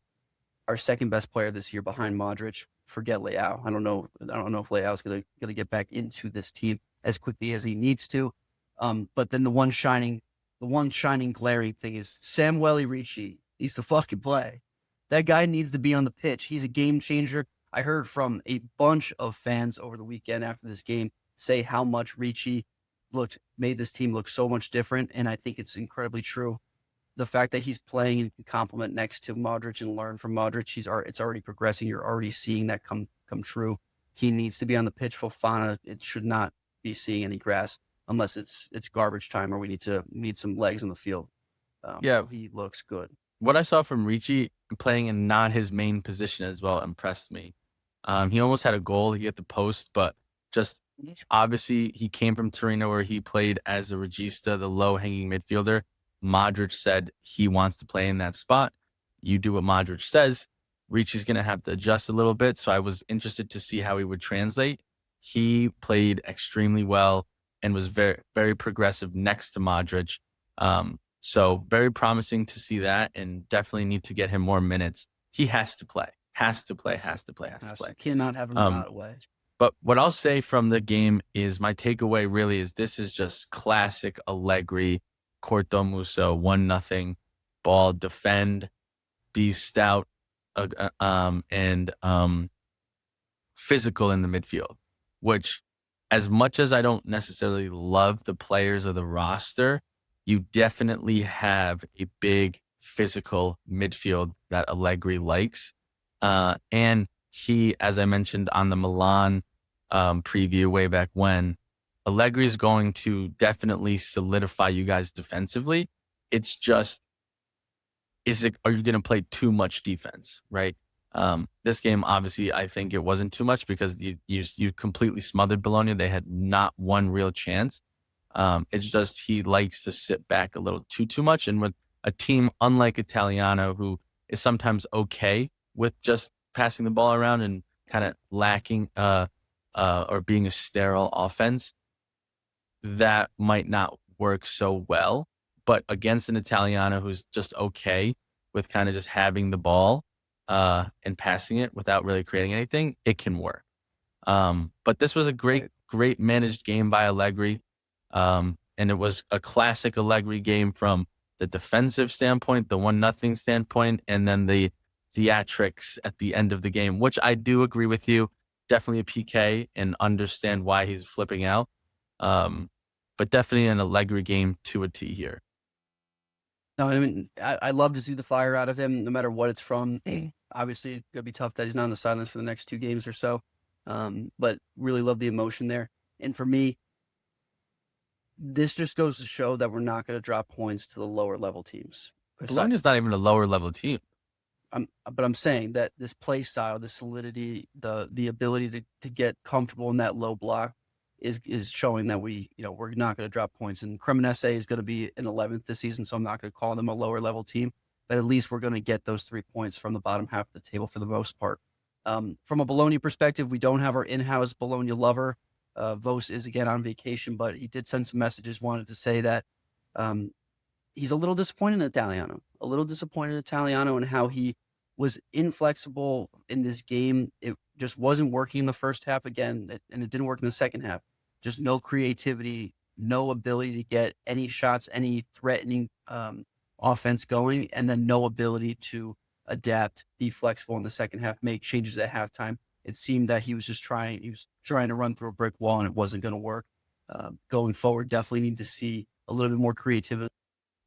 our second best player this year behind Modric. Forget Leao. I don't know if Leao's gonna get back into this team as quickly as he needs to. But then the one shining glaring thing is Samuel Ricci needs to fucking play. That guy needs to be on the pitch. He's a game changer. I heard from a bunch of fans over the weekend after this game say how much Ricci made this team look so much different, and I think it's incredibly true. The fact that he's playing and can complement next to Modric and learn from Modric, it's already progressing. You're already seeing that come true. He needs to be on the pitch. Fofana, it should not be seeing any grass unless it's garbage time or we need some legs on the field. He looks good. What I saw from Ricci playing in not his main position as well impressed me. He almost had a goal. He hit the post, but just obviously he came from Torino where he played as a regista, the low-hanging midfielder. Modric said he wants to play in that spot. You do what Modric says. Ricci's going to have to adjust a little bit, so I was interested to see how he would translate. He played extremely well and was very, very progressive next to Modric. So very promising to see that and definitely need to get him more minutes. He has to play. Has to play. Cannot have him rot away. But what I'll say from the game is my takeaway really is this is just classic Allegri, Corto Musso, 1-0, ball, defend, be stout, and physical in the midfield, which as much as I don't necessarily love the players or the roster, you definitely have a big physical midfield that Allegri likes. And he, as I mentioned on the Milan preview way back when, Allegri is going to definitely solidify you guys defensively. It's just, are you going to play too much defense, right? This game, obviously, I think it wasn't too much because you completely smothered Bologna. They had not one real chance. It's just he likes to sit back a little too much. And with a team unlike Italiano, who is sometimes okay with just passing the ball around and kind of lacking or being a sterile offense, that might not work so well. But against an Italiano who's just okay with kind of just having the ball and passing it without really creating anything, it can work. But this was a great managed game by Allegri. And it was a classic Allegri game from the defensive standpoint, the 1-0 standpoint, and then the theatrics at the end of the game, which I do agree with you. Definitely a PK and understand why he's flipping out. But definitely an Allegri game to a T here. No, I mean, I love to see the fire out of him, no matter what it's from. Obviously, it's going to be tough that he's not on the sidelines for the next 2 games or so. But really love the emotion there. And for me, this just goes to show that we're not going to drop points to the lower level teams. Bologna's not even a lower level team. I'm saying that this play style, the solidity, the ability to get comfortable in that low block is showing that we're not going to drop points. And Cremonese is going to be in 11th this season, so I'm not going to call them a lower level team, but at least we're going to get those 3 points from the bottom half of the table for the most part. From a Bologna perspective, we don't have our in-house Bologna lover. Vos is again on vacation, but he did send some messages, wanted to say that he's a little disappointed in Italiano and how he was inflexible in this game. It just wasn't working in the first half again, and it didn't work in the second half. Just no creativity, no ability to get any shots, any threatening offense going, and then no ability to adapt, be flexible in the second half, make changes at halftime. It seemed that he was trying to run through a brick wall, and it wasn't going to work. Going forward, definitely need to see a little bit more creativity,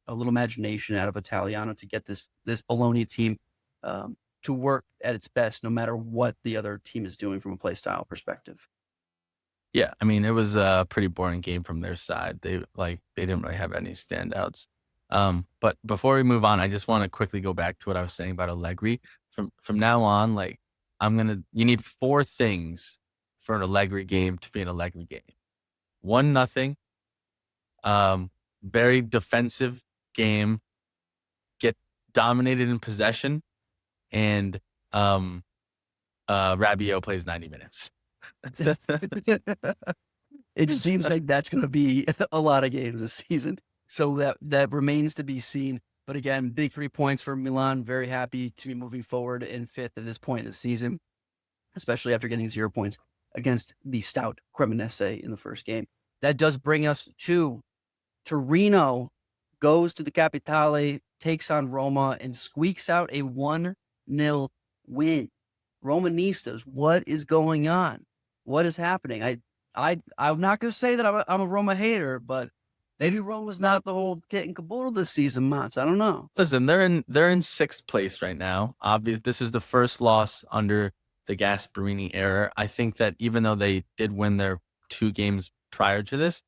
a little imagination out of Italiano to get this Bologna team to work at its best, no matter what the other team is doing from a play style perspective. Yeah, I mean, it was a pretty boring game from their side. They didn't really have any standouts. But before we move on, I just want to quickly go back to what I was saying about Allegri. From now on, like you need 4 things for an Allegri game to be an Allegri game. 1-0, very defensive game, get dominated in possession, and Rabiot plays 90 minutes. It just seems like that's going to be a lot of games this season. So that remains to be seen. But again, big 3 points for Milan. Very happy to be moving forward in 5th at this point in the season, especially after getting 0 points against the stout Cremonese in the first game. That does bring us to Torino, goes to the Capitale, takes on Roma, and squeaks out a 1-0 win. Romanistas, what is going on? What is happening? I'm not going to say that I'm a Roma hater, but maybe Roma's not the whole kit and caboodle this season, Motts. I don't know. Listen, they're in 6th place right now. Obviously, this is the first loss under the Gasperini era. I think that even though they did win their 2 games prior to this,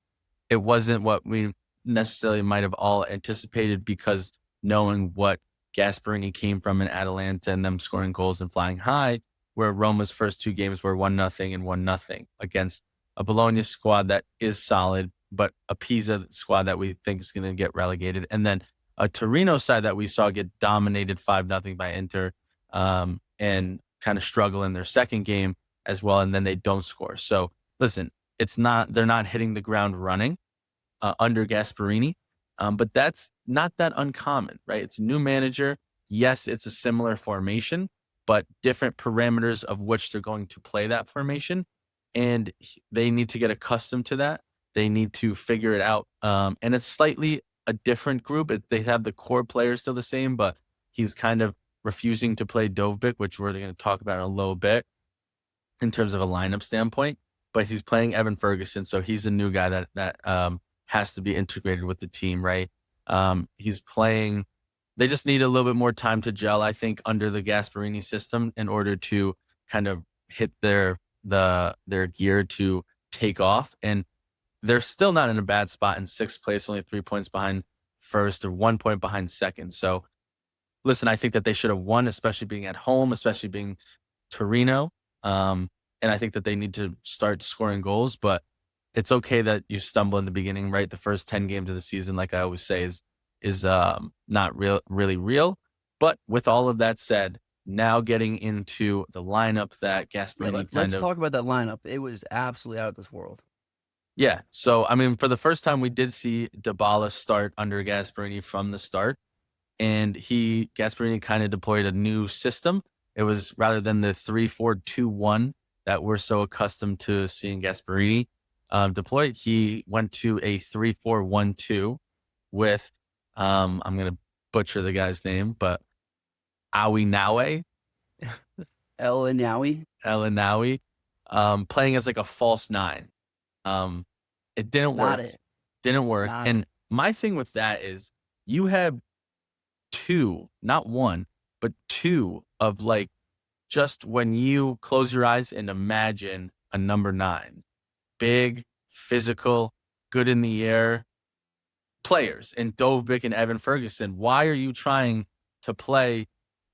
it wasn't what we necessarily might have all anticipated, because knowing what Gasperini came from in Atalanta and them scoring goals and flying high, where Roma's first 2 games were 1-0 and 1-0 against a Bologna squad that is solid, but a Pisa squad that we think is going to get relegated. And then a Torino side that we saw get dominated 5-0 by Inter, and kind of struggle in their second game as well. And then they don't score. So listen, they're not hitting the ground running under Gasperini. But that's not that uncommon, right? It's a new manager. Yes, it's a similar formation, but different parameters of which they're going to play that formation. And they need to get accustomed to that. They need to figure it out. And it's slightly a different group. They have the core players still the same, but he's kind of refusing to play Dovbyk, which we're going to talk about in a little bit in terms of a lineup standpoint. But he's playing Evan Ferguson, so he's a new guy that has to be integrated with the team, right? He's playing. They just need a little bit more time to gel, I think, under the Gasperini system in order to kind of hit their gear to take off. And they're still not in a bad spot in 6th place, only 3 points behind first or 1 point behind second. So listen, I think that they should have won, especially being at home, especially being Torino. And I think that they need to start scoring goals, but it's okay that you stumble in the beginning, right? The first 10 games of the season, like I always say, is not really real. But with all of that said, now getting into the lineup that Gasperini Let's talk about that lineup. It was absolutely out of this world. Yeah. So, I mean, for the first time, we did see Dybala start under Gasperini from the start. And Gasperini kind of deployed a new system. It was rather than the 3-4-2-1 that we're so accustomed to seeing Gasperini deploy, he went to a 3-4-1-2 with, I'm going to butcher the guy's name, but Awinawe. Elinawi, playing as like a false 9. It didn't work. Didn't work. And my thing with that is you have 2, not 1, but 2 of like, just when you close your eyes and imagine a number 9, big, physical, good in the air players in Dovbyk and Evan Ferguson. Why are you trying to play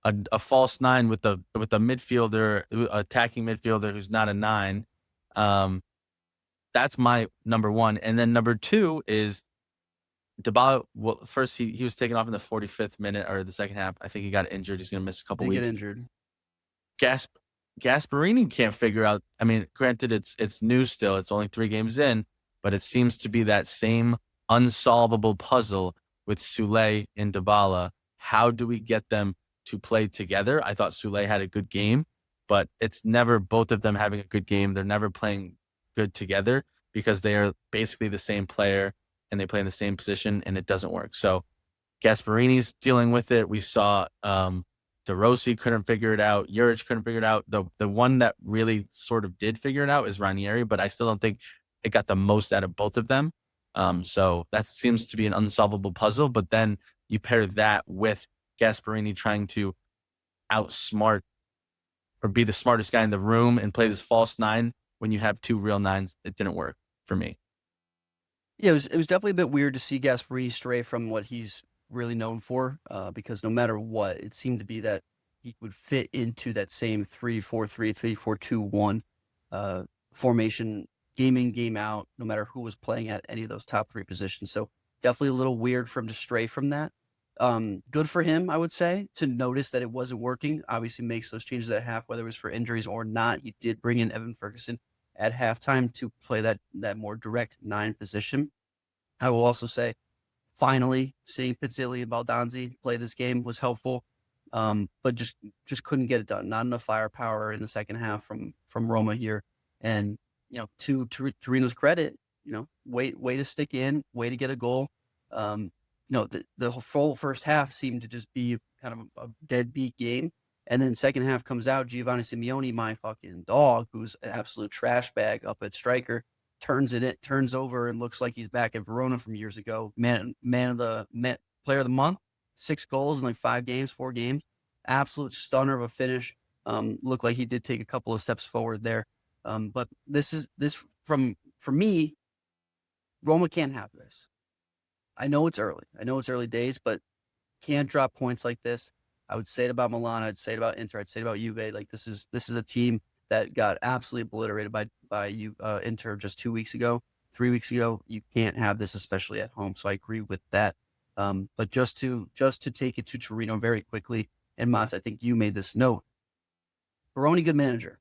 a false nine with a midfielder, attacking midfielder who's not a nine. Um, that's my number one, and then number two is Dybala. Well, first he was taken off in the 45th minute or the second half. I think he got injured. He's gonna miss a couple They get weeks. injured. Gasp Gasparini can't figure out. I mean, granted, it's new still. It's only 3 games in, but it seems to be that same unsolvable puzzle with Sule and Dybala. How do we get them to play together? I thought Sule had a good game, but it's never both of them having a good game. They're never playing good together because they are basically the same player and they play in the same position, and it doesn't work. So Gasparini's dealing with it. We saw De Rossi couldn't figure it out. Juric couldn't figure it out. The one that really sort of did figure it out is Ranieri, but I still don't think it got the most out of both of them. So that seems to be an unsolvable puzzle. But then you pair that with Gasparini trying to outsmart or be the smartest guy in the room and play this false nine when you have two real nines. It didn't work for me. Yeah, it was definitely a bit weird to see Gasparini stray from what he's really known for, because no matter what, it seemed to be that he would fit into that same 3-4-3, 3-4-2-1 formation, game in, game out, no matter who was playing at any of those top three positions. So definitely a little weird for him to stray from that. Good for him, I would say, to notice that it wasn't working. Obviously, makes those changes at half, whether it was for injuries or not. He did bring in Evan Ferguson at halftime to play that more direct nine position. I will also say, finally, seeing Pizzilli and Baldonzi play this game was helpful, but just couldn't get it done. Not enough firepower in the second half from Roma here. And to Torino's credit, way to stick in, way to get a goal. The full first half seemed to just be kind of a deadbeat game. And then second half comes out, Giovanni Simeone, my fucking dog, who's an absolute trash bag up at striker, turns over and looks like he's back at Verona from years ago. Player of the month, 6 goals in like 5 games, 4 games. Absolute stunner of a finish. Looked like he did take a couple of steps forward there. But for me, Roma can't have this. I know it's early. I know it's early days, but can't drop points like this. I would say it about Milan. I'd say it about Inter. I'd say it about Juve. Like this is a team that got absolutely obliterated by Inter just 2 weeks ago, 3 weeks ago. You can't have this, especially at home. So I agree with that. But just to take it to Torino very quickly, and Mats, I think you made this note. Baroni, good manager,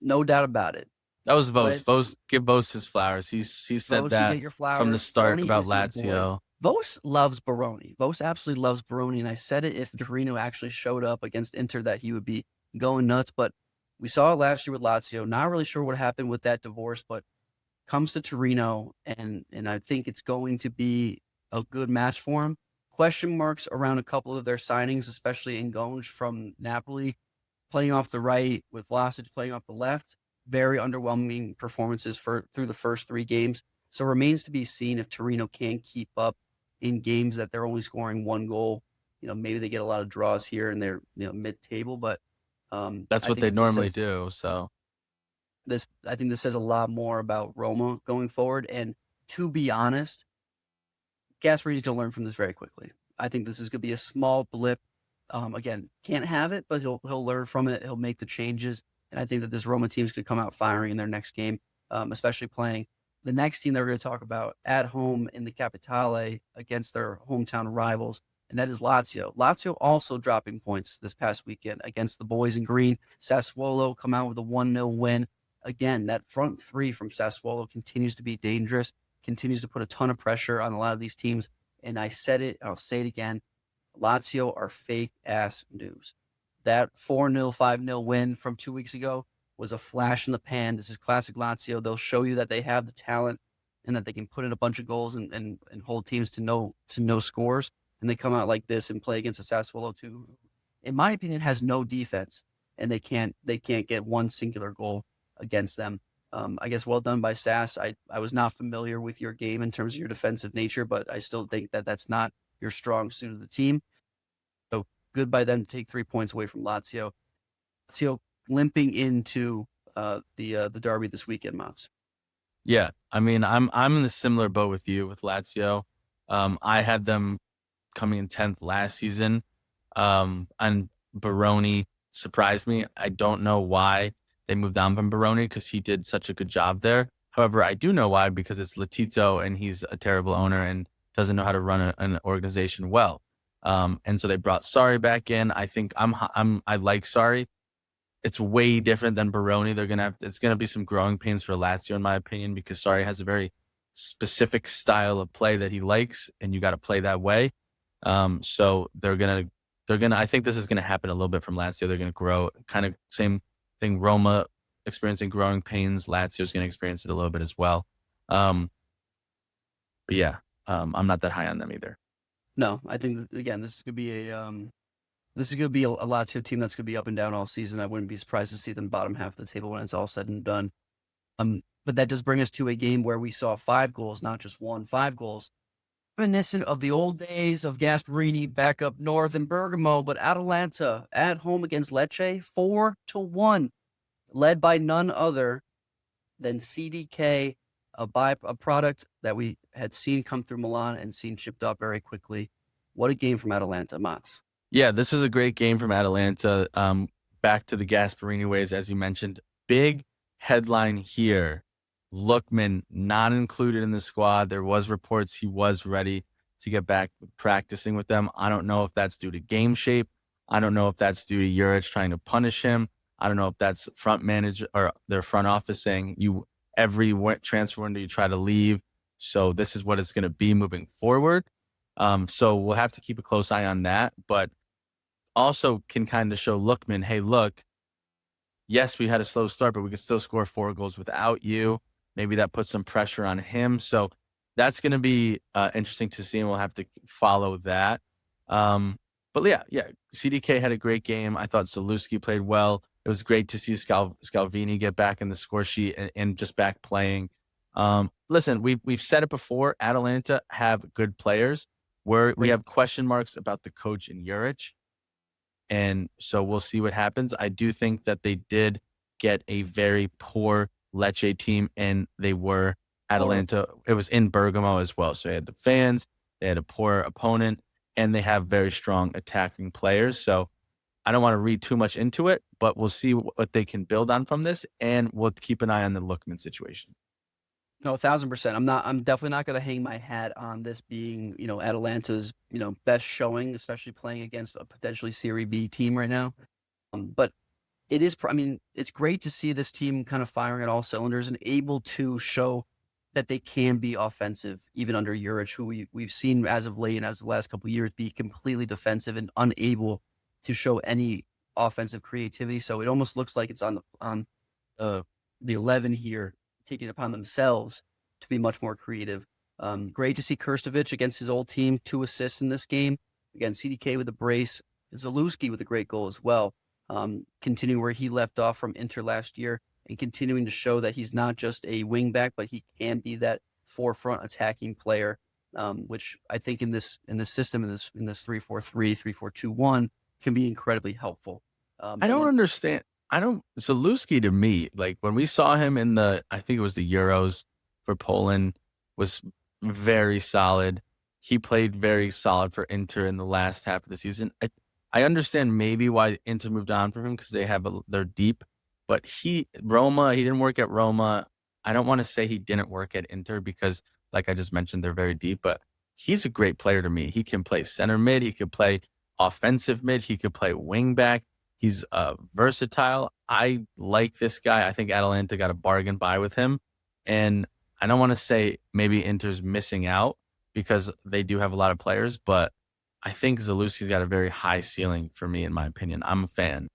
no doubt about it. That was Vos. Vos, give Vos his flowers. He said Vos, you that get your from the flowers. start Baroni about is your boy. Lazio. Vos loves Baroni. Vos absolutely loves Baroni, and I said it if Torino actually showed up against Inter that he would be going nuts. But we saw it last year with Lazio. Not really sure what happened with that divorce, but comes to Torino, and I think it's going to be a good match for him. Question marks around a couple of their signings, especially Ngonge from Napoli, playing off the right with Vlasic playing off the left. Very underwhelming performances through the first 3 games. So remains to be seen if Torino can keep up in games that they're only scoring 1 goal. Maybe they get a lot of draws here and they're mid-table, but That's I what think they that this normally says do. So I think this says a lot more about Roma going forward. And to be honest, Gasparini's going to learn from this very quickly. I think this is going to be a small blip. Again, can't have it, but he'll learn from it. He'll make the changes, and I think that this Roma team is going to come out firing in their next game, especially playing the next team that we're going to talk about at home in the Capitale against their hometown rivals, and that is Lazio. Lazio also dropping points this past weekend against the boys in green. Sassuolo come out with a 1-0 win. Again, that front three from Sassuolo continues to be dangerous, continues to put a ton of pressure on a lot of these teams. And I said it, I'll say it again. Lazio are fake ass news. That 4-0, 5-0 win from 2 weeks ago was a flash in the pan. This is classic Lazio. They'll show you that they have the talent and that they can put in a bunch of goals and hold teams to no scores. And they come out like this and play against a Sassuolo too, in my opinion, has no defense, and they can't get one singular goal against them. I guess well done by Sass. I was not familiar with your game in terms of your defensive nature, but I still think that that's not your strong suit of the team. So good by them to take 3 points away from Lazio. Lazio limping into the derby this weekend, Mats. yeah, I mean, I'm in the similar boat with you with Lazio. I had them coming in 10th last season, and Baroni surprised me. I don't know why they moved on from Baroni because he did such a good job there. However, I do know why because it's Latito and he's a terrible owner and doesn't know how to run an organization well. And so they brought Sarri back in. I think I like Sarri. It's way different than Baroni. It's gonna be some growing pains for Lazio, in my opinion, because Sarri has a very specific style of play that he likes, and you got to play that way. So they're gonna. I think this is gonna happen a little bit from Lazio. They're gonna grow, kind of same thing. Roma experiencing growing pains. Lazio's gonna experience it a little bit as well. Um, but yeah, I'm not that high on them either. No, I think that, again, this is going to be a Lazio team that's going to be up and down all season. I wouldn't be surprised to see them bottom half of the table when it's all said and done. But that does bring us to a game where we saw 5 goals, not just one, 5 goals. Reminiscent of the old days of Gasparini back up north in Bergamo, but Atalanta at home against Lecce, 4-1, led by none other than CDK, a product that we had seen come through Milan and seen shipped up very quickly. What a game from Atalanta, Mats. Yeah, this is a great game from Atalanta. Back to the Gasparini ways, as you mentioned. Big headline here. Lookman not included in the squad. There was reports he was ready to get back practicing with them. I don't know if that's due to game shape. I don't know if that's due to Juric trying to punish him. I don't know if that's front manager or their front office saying every transfer window you try to leave. So this is what it's going to be moving forward. So we'll have to keep a close eye on that. But also can kind of show Lookman, hey, look, yes, we had a slow start, but we could still score 4 goals without you. Maybe that puts some pressure on him. So that's going to be interesting to see, and we'll have to follow that. But yeah, CDK had a great game. I thought Zalewski played well. It was great to see Scalvini get back in the score sheet and just back playing. Listen, we've said it before. Atalanta have good players. We Great. have question marks about the coach in Juric. And so we'll see what happens. I do think that they did get a very poor Lecce team, and they were Atalanta. It was in Bergamo as well. So they had the fans, they had a poor opponent, and they have very strong attacking players. So I don't want to read too much into it, but we'll see what they can build on from this, and we'll keep an eye on the Lookman situation. No, 1,000%. I'm definitely not going to hang my hat on this being, Atalanta's, best showing, especially playing against a potentially Serie B team right now. But it is, it's great to see this team kind of firing at all cylinders and able to show that they can be offensive, even under Juric, who we've seen as of late and as of the last couple of years be completely defensive and unable to show any offensive creativity. So it almost looks like it's the 11 here taking it upon themselves to be much more creative. Great to see Krstovic against his old team, 2 assists in this game. Again, CDK with a brace, Zalewski with a great goal as well. Continuing where he left off from Inter last year and continuing to show that he's not just a wingback, but he can be that forefront attacking player, which I think in this system, in this 3-4-3, 3-4-2-1 can be incredibly helpful. I don't understand. Zalewski to me, like when we saw him I think it was the Euros for Poland, was very solid. He played very solid for Inter in the last half of the season. I understand maybe why Inter moved on from him because they're deep, but Roma, he didn't work at Roma. I don't want to say he didn't work at Inter because, like I just mentioned, they're very deep, but he's a great player to me. He can play center mid. He could play offensive mid. He could play wing back. He's versatile. I like this guy. I think Atalanta got a bargain buy with him. And I don't want to say maybe Inter's missing out because they do have a lot of players, but I think Zalewski's got a very high ceiling for me, in my opinion. I'm a fan.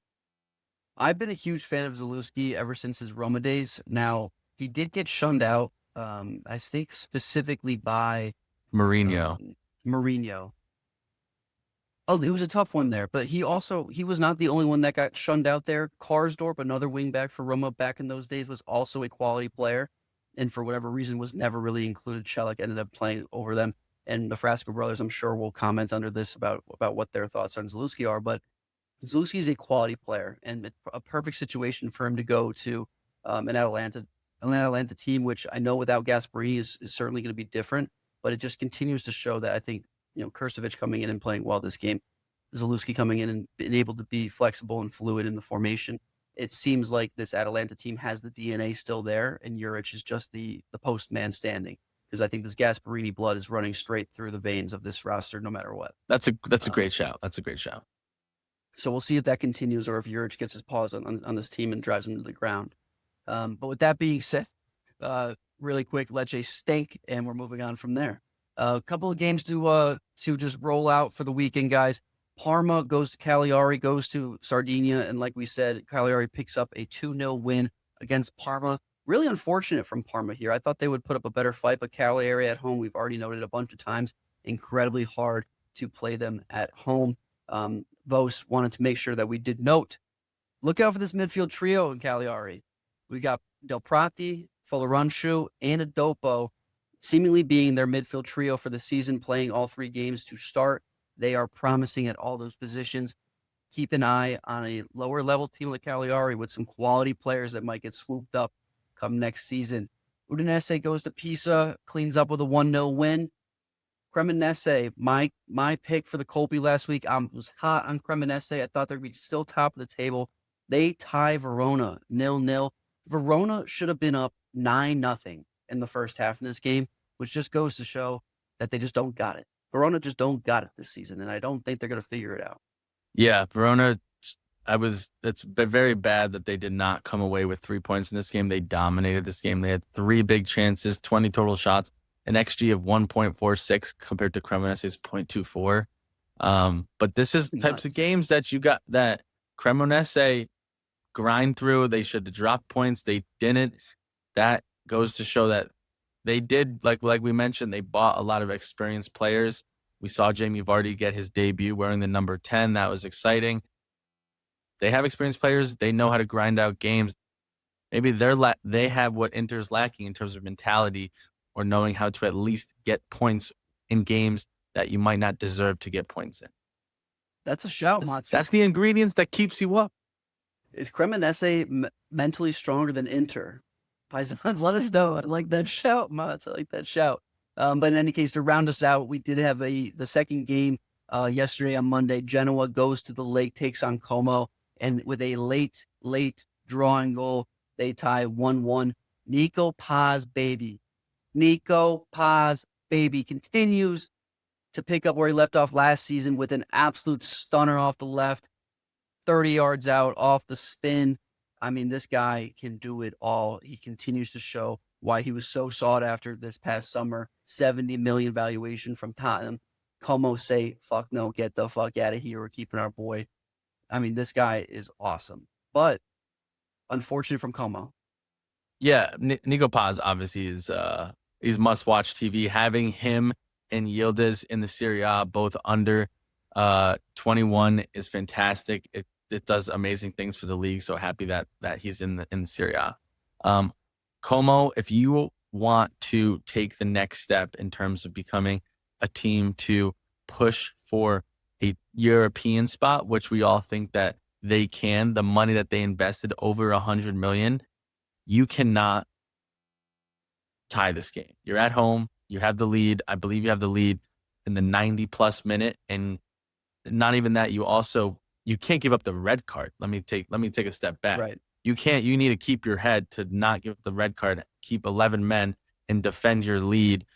I've been a huge fan of Zalewski ever since his Roma days. Now, he did get shunned out, I think specifically by Mourinho. Mourinho. Oh, it was a tough one there, but he was not the only one that got shunned out there. Karsdorp, another wingback for Roma back in those days, was also a quality player, and for whatever reason was never really included. Celik ended up playing over them, and the Frasco brothers, I'm sure, will comment under this about what their thoughts on Zalewski are, but Zalewski is a quality player and a perfect situation for him to go to an Atalanta team, which I know without Gasparini is certainly going to be different, but it just continues to show that I think, Krstovic coming in and playing well this game. Zalewski coming in and being able to be flexible and fluid in the formation. It seems like this Atalanta team has the DNA still there, and Juric is just the post man standing. Because I think this Gasparini blood is running straight through the veins of this roster, no matter what. That's a Um, great shout. That's a great shout. so we'll see if that continues or if Juric gets his paws on this team and drives them to the ground. But with that being said, really quick, Lecce stink, and we're moving on from there. A couple of games to just roll out for the weekend, guys. Parma goes to Cagliari, goes to Sardinia, and like we said, Cagliari picks up a 2-0 win against Parma. Really unfortunate from Parma here. I thought they would put up a better fight, but Cagliari at home, we've already noted a bunch of times, incredibly hard to play them at home. Vos wanted to make sure that we did note, look out for this midfield trio in Cagliari. We got Del Prati, Folorunshu, and Adopo seemingly being their midfield trio for the season, playing all 3 games to start. They are promising at all those positions. Keep an eye on a lower level team like Cagliari with some quality players that might get swooped up come next season. Udinese goes to Pisa, cleans up with a 1-0 win. Cremonese, my pick for the Colby last week. I was hot on Cremonese. I thought they'd be still top of the table. They tie Verona 0-0. Verona should have been up 9-0 in the first half in this game, which just goes to show that they just don't got it. Verona just don't got it this season, and I don't think they're going to figure it out. Yeah, Verona. It's been very bad that they did not come away with 3 points in this game. They dominated this game. They had 3 big chances, 20 total shots, an XG of 1.46 compared to Cremonese's 0.24. But this is the types of games that you got that Cremonese grind through. They should have dropped points. They didn't. That goes to show that they did, like we mentioned, they bought a lot of experienced players. We saw Jamie Vardy get his debut wearing the number 10. That was exciting. They have experienced players. They know how to grind out games. Maybe they have what Inter's lacking in terms of mentality or knowing how to at least get points in games that you might not deserve to get points in. That's a shout, Motts. That's the ingredients that keeps you up. Is Cremonese mentally stronger than Inter? Paisans, let us know. I like that shout, Motts. I like that shout. But in any case, to round us out, we did have the second game yesterday on Monday. Genoa goes to the Lake, takes on Como, and with a late drawing goal, they tie 1-1. Nico Paz, baby. Nico Paz, baby, continues to pick up where he left off last season with an absolute stunner off the left, 30 yards out, off the spin. I mean, this guy can do it all. He continues to show why he was so sought after this past summer. 70 million valuation from Tottenham. Como say, fuck no, get the fuck out of here. We're keeping our boy. I mean, this guy is awesome. But unfortunate from Como. Yeah, Nico Paz obviously is he's must-watch TV. Having him and Yildiz in the Serie A, both under 21, is fantastic. It does amazing things for the league. So happy that he's in the Serie A. Como, if you want to take the next step in terms of becoming a team to push for a European spot, which we all think that they can, the money that they invested over 100 million, you cannot tie this game. You're at home. You have the lead. I believe you have the lead in the 90-plus minute, and not even that. You can't give up the red card. Let me take a step back. Right. You can't. You need to keep your head to not give up the red card. Keep 11 men and defend your lead,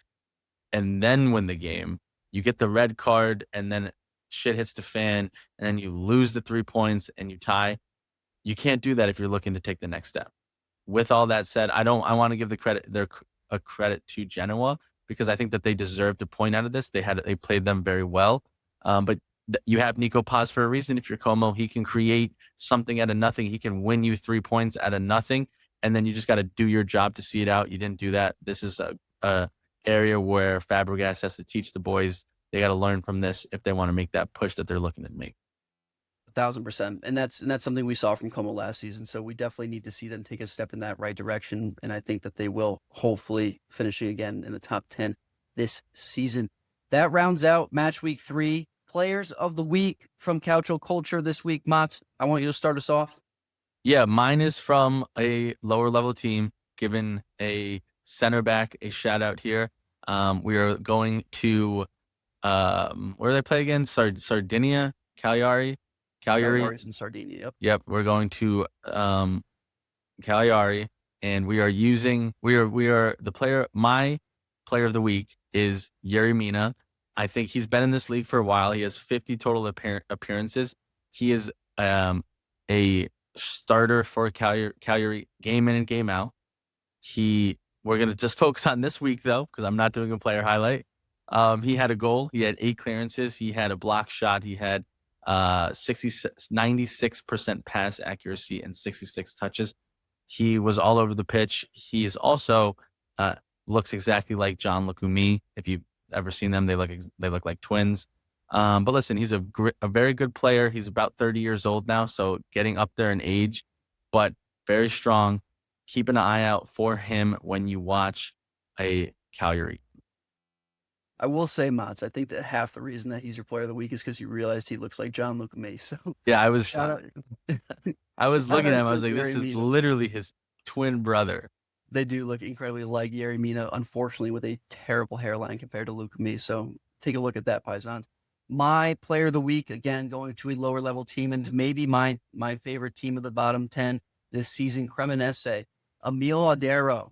and then win the game. You get the red card, and then shit hits the fan, and then you lose the 3 points and you tie. You can't do that if you're looking to take the next step. With all that said, I want to give the credit to Genoa because I think that they deserved a point out of this. They played them very well. But you have Nico Paz for a reason. If you're Como, he can create something out of nothing. He can win you 3 points out of nothing. And then you just got to do your job to see it out. You didn't do that. This is a area where Fabregas has to teach the boys. They got to learn from this if they want to make that push that they're looking to make. 1,000%. And that's something we saw from Como last season. So we definitely need to see them take a step in that right direction. And I think that they will, hopefully finishing again in the top 10 this season. That rounds out match week 3. Players of the week from Calcio Culture this week. Motts, I want you to start us off. Yeah, mine is from a lower level team, giving a center back a shout out here. We are going to where do they play again? Sardinia. Cagliari. Cagliari. Cagliari's in Sardinia. Yep. Yep, we're going to Cagliari, and we are the player. My player of the week is Yerry Mina. I think he's been in this league for a while. He has 50 total appearances. He is a starter for Cagliari game in and game out. We're gonna just focus on this week though, because I'm not doing a player highlight. He had a goal. He had 8 clearances. He had a block shot. He had 96% pass accuracy and 66 touches. He was all over the pitch. He is also looks exactly like John Lukumi. If you've ever seen them, they look like twins. But listen, he's a very good player. He's about 30 years old now, so getting up there in age, but very strong. Keep an eye out for him when you watch a Cagliari. I will say, Motts, I think that half the reason that he's your player of the week is because you realized he looks like John Luka May. So Yeah, I shout out, was shout looking at him. out I to was like, this Yerry is Mina. literally his twin brother. They do look incredibly like Yerry Mina, unfortunately, with a terrible hairline compared to Luka May. So take a look at that, Paisans. My player of the week, again, going to a lower level team, and maybe my favorite team of the bottom 10 this season, Cremonese, Emil Adero,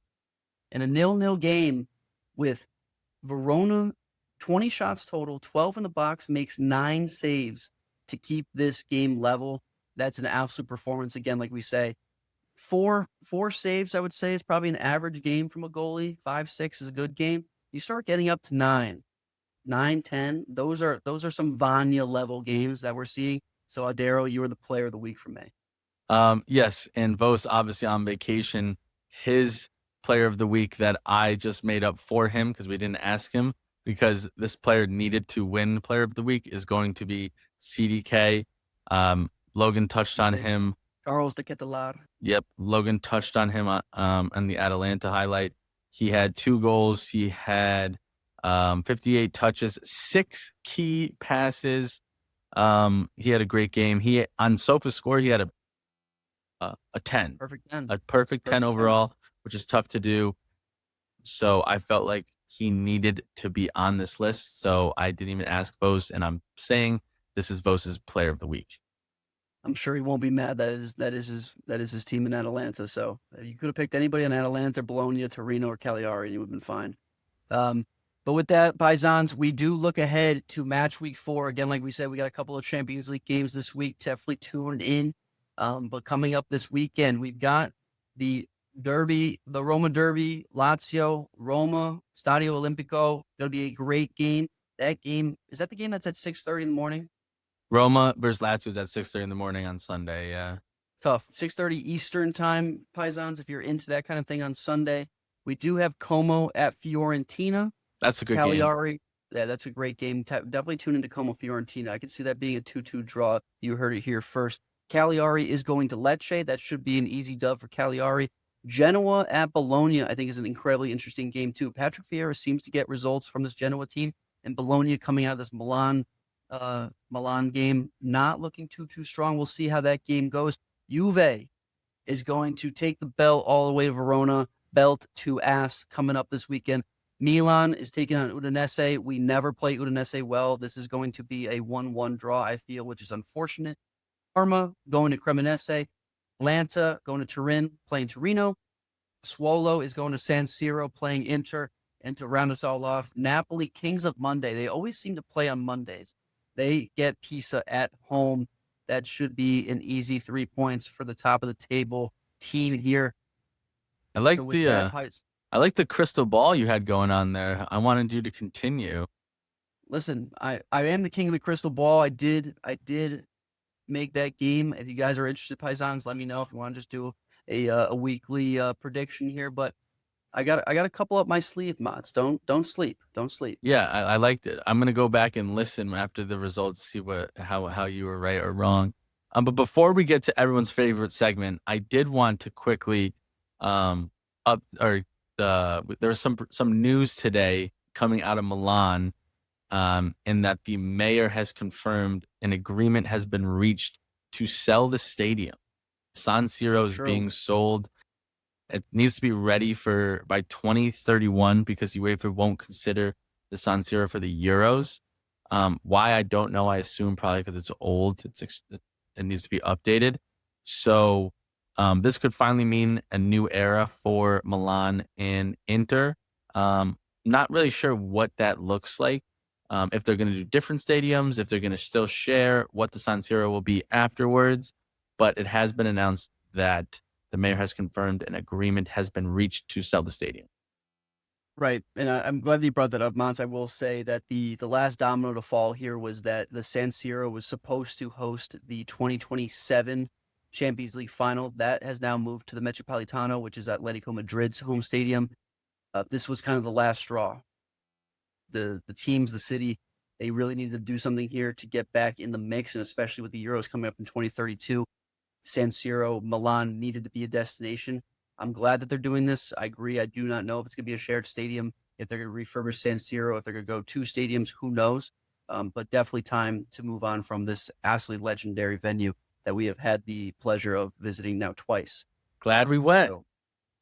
in a 0-0 game with Verona, 20 shots total, 12 in the box, makes 9 saves to keep this game level. That's an absolute performance. Again, like we say, four saves, I would say, is probably an average game from a goalie. 5, 6 is a good game. You start getting up to 9, 10. Those are some Vanya level games that we're seeing. So Adero, you were the player of the week for me. Yes, and Vos obviously on vacation. His player of the week that I just made up for him because we didn't ask him, because this player needed to win player of the week, is going to be CDK. Logan touched on him. Charles de Ketelar. Yep, Logan touched on him on the Atalanta highlight. He had 2 goals. He had 58 touches, 6 key passes. He had a great game. He on SofaScore he had a 10. Perfect 10. A perfect 10 overall, which is tough to do. So I felt like he needed to be on this list. So I didn't even ask Vos, and I'm saying this is Vos's player of the week. I'm sure he won't be mad. That is his team in Atalanta. So you could have picked anybody in Atalanta, Bologna, Torino, or Cagliari, and you would have been fine. But with that, Paisans, we do look ahead to match week 4. Again, like we said, we got a couple of Champions League games this week. Definitely tune in. But coming up this weekend, we've got the Derby, the Roma Derby, Lazio, Roma, Stadio Olimpico. Going to be a great game. That game, is that the game that's at 6:30 in the morning? Roma versus Lazio is at 6:30 in the morning on Sunday. Yeah. Tough. 6:30 Eastern time, Paisans, if you're into that kind of thing on Sunday. We do have Como at Fiorentina. That's a good Cagliari. game. Yeah, that's a great game. Definitely tune into Como Fiorentina. I can see that being a 2-2 draw. You heard it here first. Cagliari is going to Lecce. That should be an easy dub for Cagliari. Genoa at Bologna, I think, is an incredibly interesting game, too. Patrick Vieira seems to get results from this Genoa team, and Bologna coming out of this Milan game, not looking too strong. We'll see how that game goes. Juve is going to take the belt all the way to Verona, belt to ass, coming up this weekend. Milan is taking on Udinese. We never play Udinese well. This is going to be a 1-1 draw, I feel, which is unfortunate. Parma going to Cremonese. Atalanta going to Turin, playing Torino. Swallow is going to San Siro, playing Inter. And to round us all off, Napoli, Kings of Monday. They always seem to play on Mondays. They get Pisa at home. That should be an easy 3 points for the top of the table team here. I like the crystal ball you had going on there. I wanted you to continue. Listen, I am the king of the crystal ball. I did make that game. If you guys are interested, Paisans, let me know if you want to just do a weekly prediction here. But I got a couple up my sleeve, Motts. Don't sleep. Don't sleep. Yeah, I liked it. I'm gonna go back and listen after the results, see how you were right or wrong. But before we get to everyone's favorite segment, I did want to quickly there was some news today coming out of Milan, in that the mayor has confirmed an agreement has been reached to sell the stadium. San Siro is being sold. It needs to be ready by 2031 because UEFA won't consider the San Siro for the Euros. Why I don't know. I assume probably because it's old. It needs to be updated. So this could finally mean a new era for Milan and Inter. Not really sure what that looks like. If they're going to do different stadiums, if they're going to still share, what the San Siro will be afterwards. But it has been announced that the mayor has confirmed an agreement has been reached to sell the stadium. Right, and I'm glad that you brought that up, Mons. I will say that the last domino to fall here was that the San Siro was supposed to host the 2027 Champions League final. That has now moved to the Metropolitano, which is Atletico Madrid's home stadium. This was kind of the last straw. The teams, the city, they really needed to do something here to get back in the mix, and especially with the Euros coming up in 2032, San Siro, Milan needed to be a destination. I'm glad that they're doing this. I agree. I do not know if it's going to be a shared stadium, if they're going to refurbish San Siro, if they're going to go two stadiums, who knows? But definitely time to move on from this absolutely legendary venue that we have had the pleasure of visiting now twice. Glad we went. So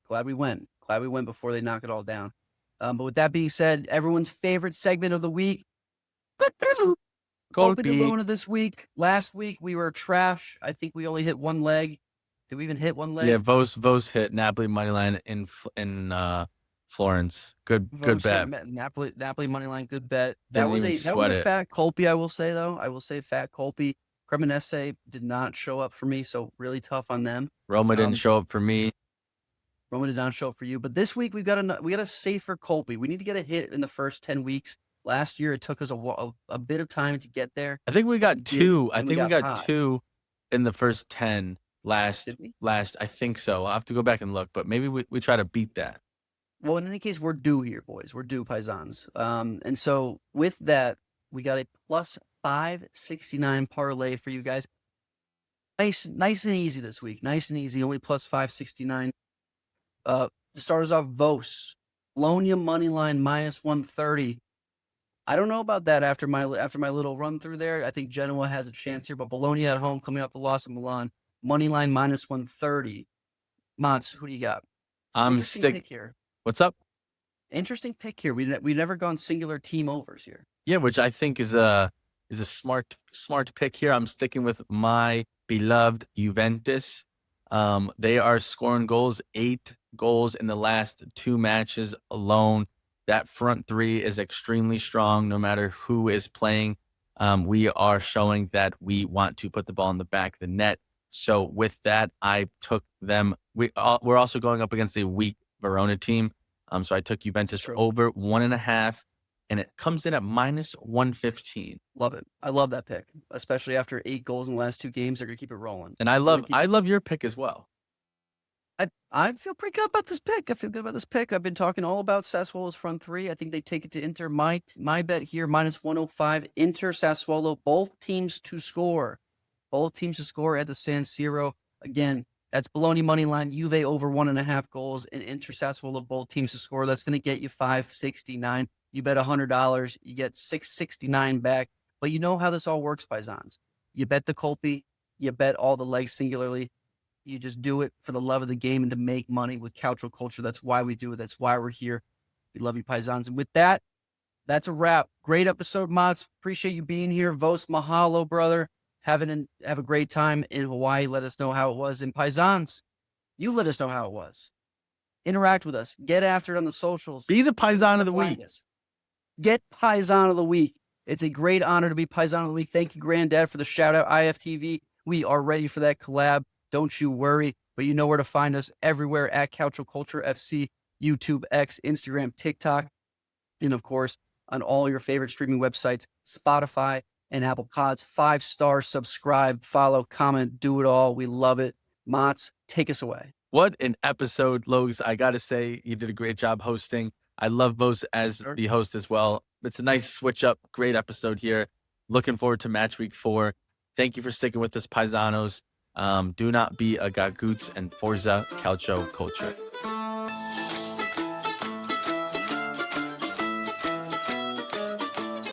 glad we went. Glad we went before they knock it all down. But with that being said, everyone's favorite segment of the week. Colpy this week. Last week we were trash. I think we only hit one leg. Did we even hit one leg? Yeah, Vos hit Napoli moneyline in Florence. Good bet. Napoli moneyline, good bet. That was a fat Colpy, I will say though. I will say fat Colpy. Cremonese did not show up for me, so really tough on them. Roma didn't show up for me. Roma did not show up for you. But this week we got a safer Colpy. We need to get a hit in the first 10 weeks. Last year it took us a bit of time to get there. I think we got two. I think we got two in the first 10 last. I think so. I'll have to go back and look, but maybe we try to beat that. Well, in any case, we're due here, boys. We're due, paisans. And so with that, we got a plus 569 parlay for you guys. Nice and easy this week. Nice and easy. Only plus 569. To start us off, Vos. Bologna money line minus 130. I don't know about that after my little run through there. I think Genoa has a chance here, but Bologna at home coming off the loss of Milan. Money line minus 130. Mons, who do you got? I'm pick here. What's up? Interesting pick here. We've never gone singular team overs here. Yeah, which I think is a smart pick here. I'm sticking with my beloved Juventus. They are scoring goals, 8 goals in the last 2 matches alone. That front three is extremely strong no matter who is playing. We are showing that we want to put the ball in the back of the net. So with that, I took them. We're also going up against a weak Verona team. So I took Juventus over 1.5, and it comes in at minus 115. Love it. I love that pick, especially after 8 goals in the last 2 games. They're going to keep it rolling. And I love your pick as well. I feel pretty good about this pick. I feel good about this pick. I've been talking all about Sassuolo's front three. I think they take it to Inter. My bet here, minus 105. Inter, Sassuolo, both teams to score. Both teams to score at the San Siro. Again, that's Bologna money line. Juve over 1.5 goals. And Inter, Sassuolo, both teams to score. That's going to get you $569. You bet $100. You get $669 back. But you know how this all works, paisans. You bet the Colpy. You bet all the legs singularly. You just do it for the love of the game and to make money with Calcio Culture. That's why we do it. That's why we're here. We love you, paisans. And with that, that's a wrap. Great episode, Motts. Appreciate you being here. Vos mahalo, brother. Have a great time in Hawaii. Let us know how it was. And paisans, you let us know how it was. Interact with us. Get after it on the socials. Be the paisan of the week. Get paisan of the week. It's a great honor to be paisan of the week. Thank you, Granddad, for the shout out. IFTV. We are ready for that collab. Don't you worry, but you know where to find us everywhere at Calcio Culture FC, YouTube, X, Instagram, TikTok, and of course, on all your favorite streaming websites, Spotify and Apple Pods. 5-star, subscribe, follow, comment, do it all. We love it. Motts, take us away. What an episode, Logs. I got to say, you did a great job hosting. I love Vos as the host as well. It's a nice switch up. Great episode here. Looking forward to match week 4. Thank you for sticking with us, paisanos. Do not be a gagoots, and Forza Calcio Culture.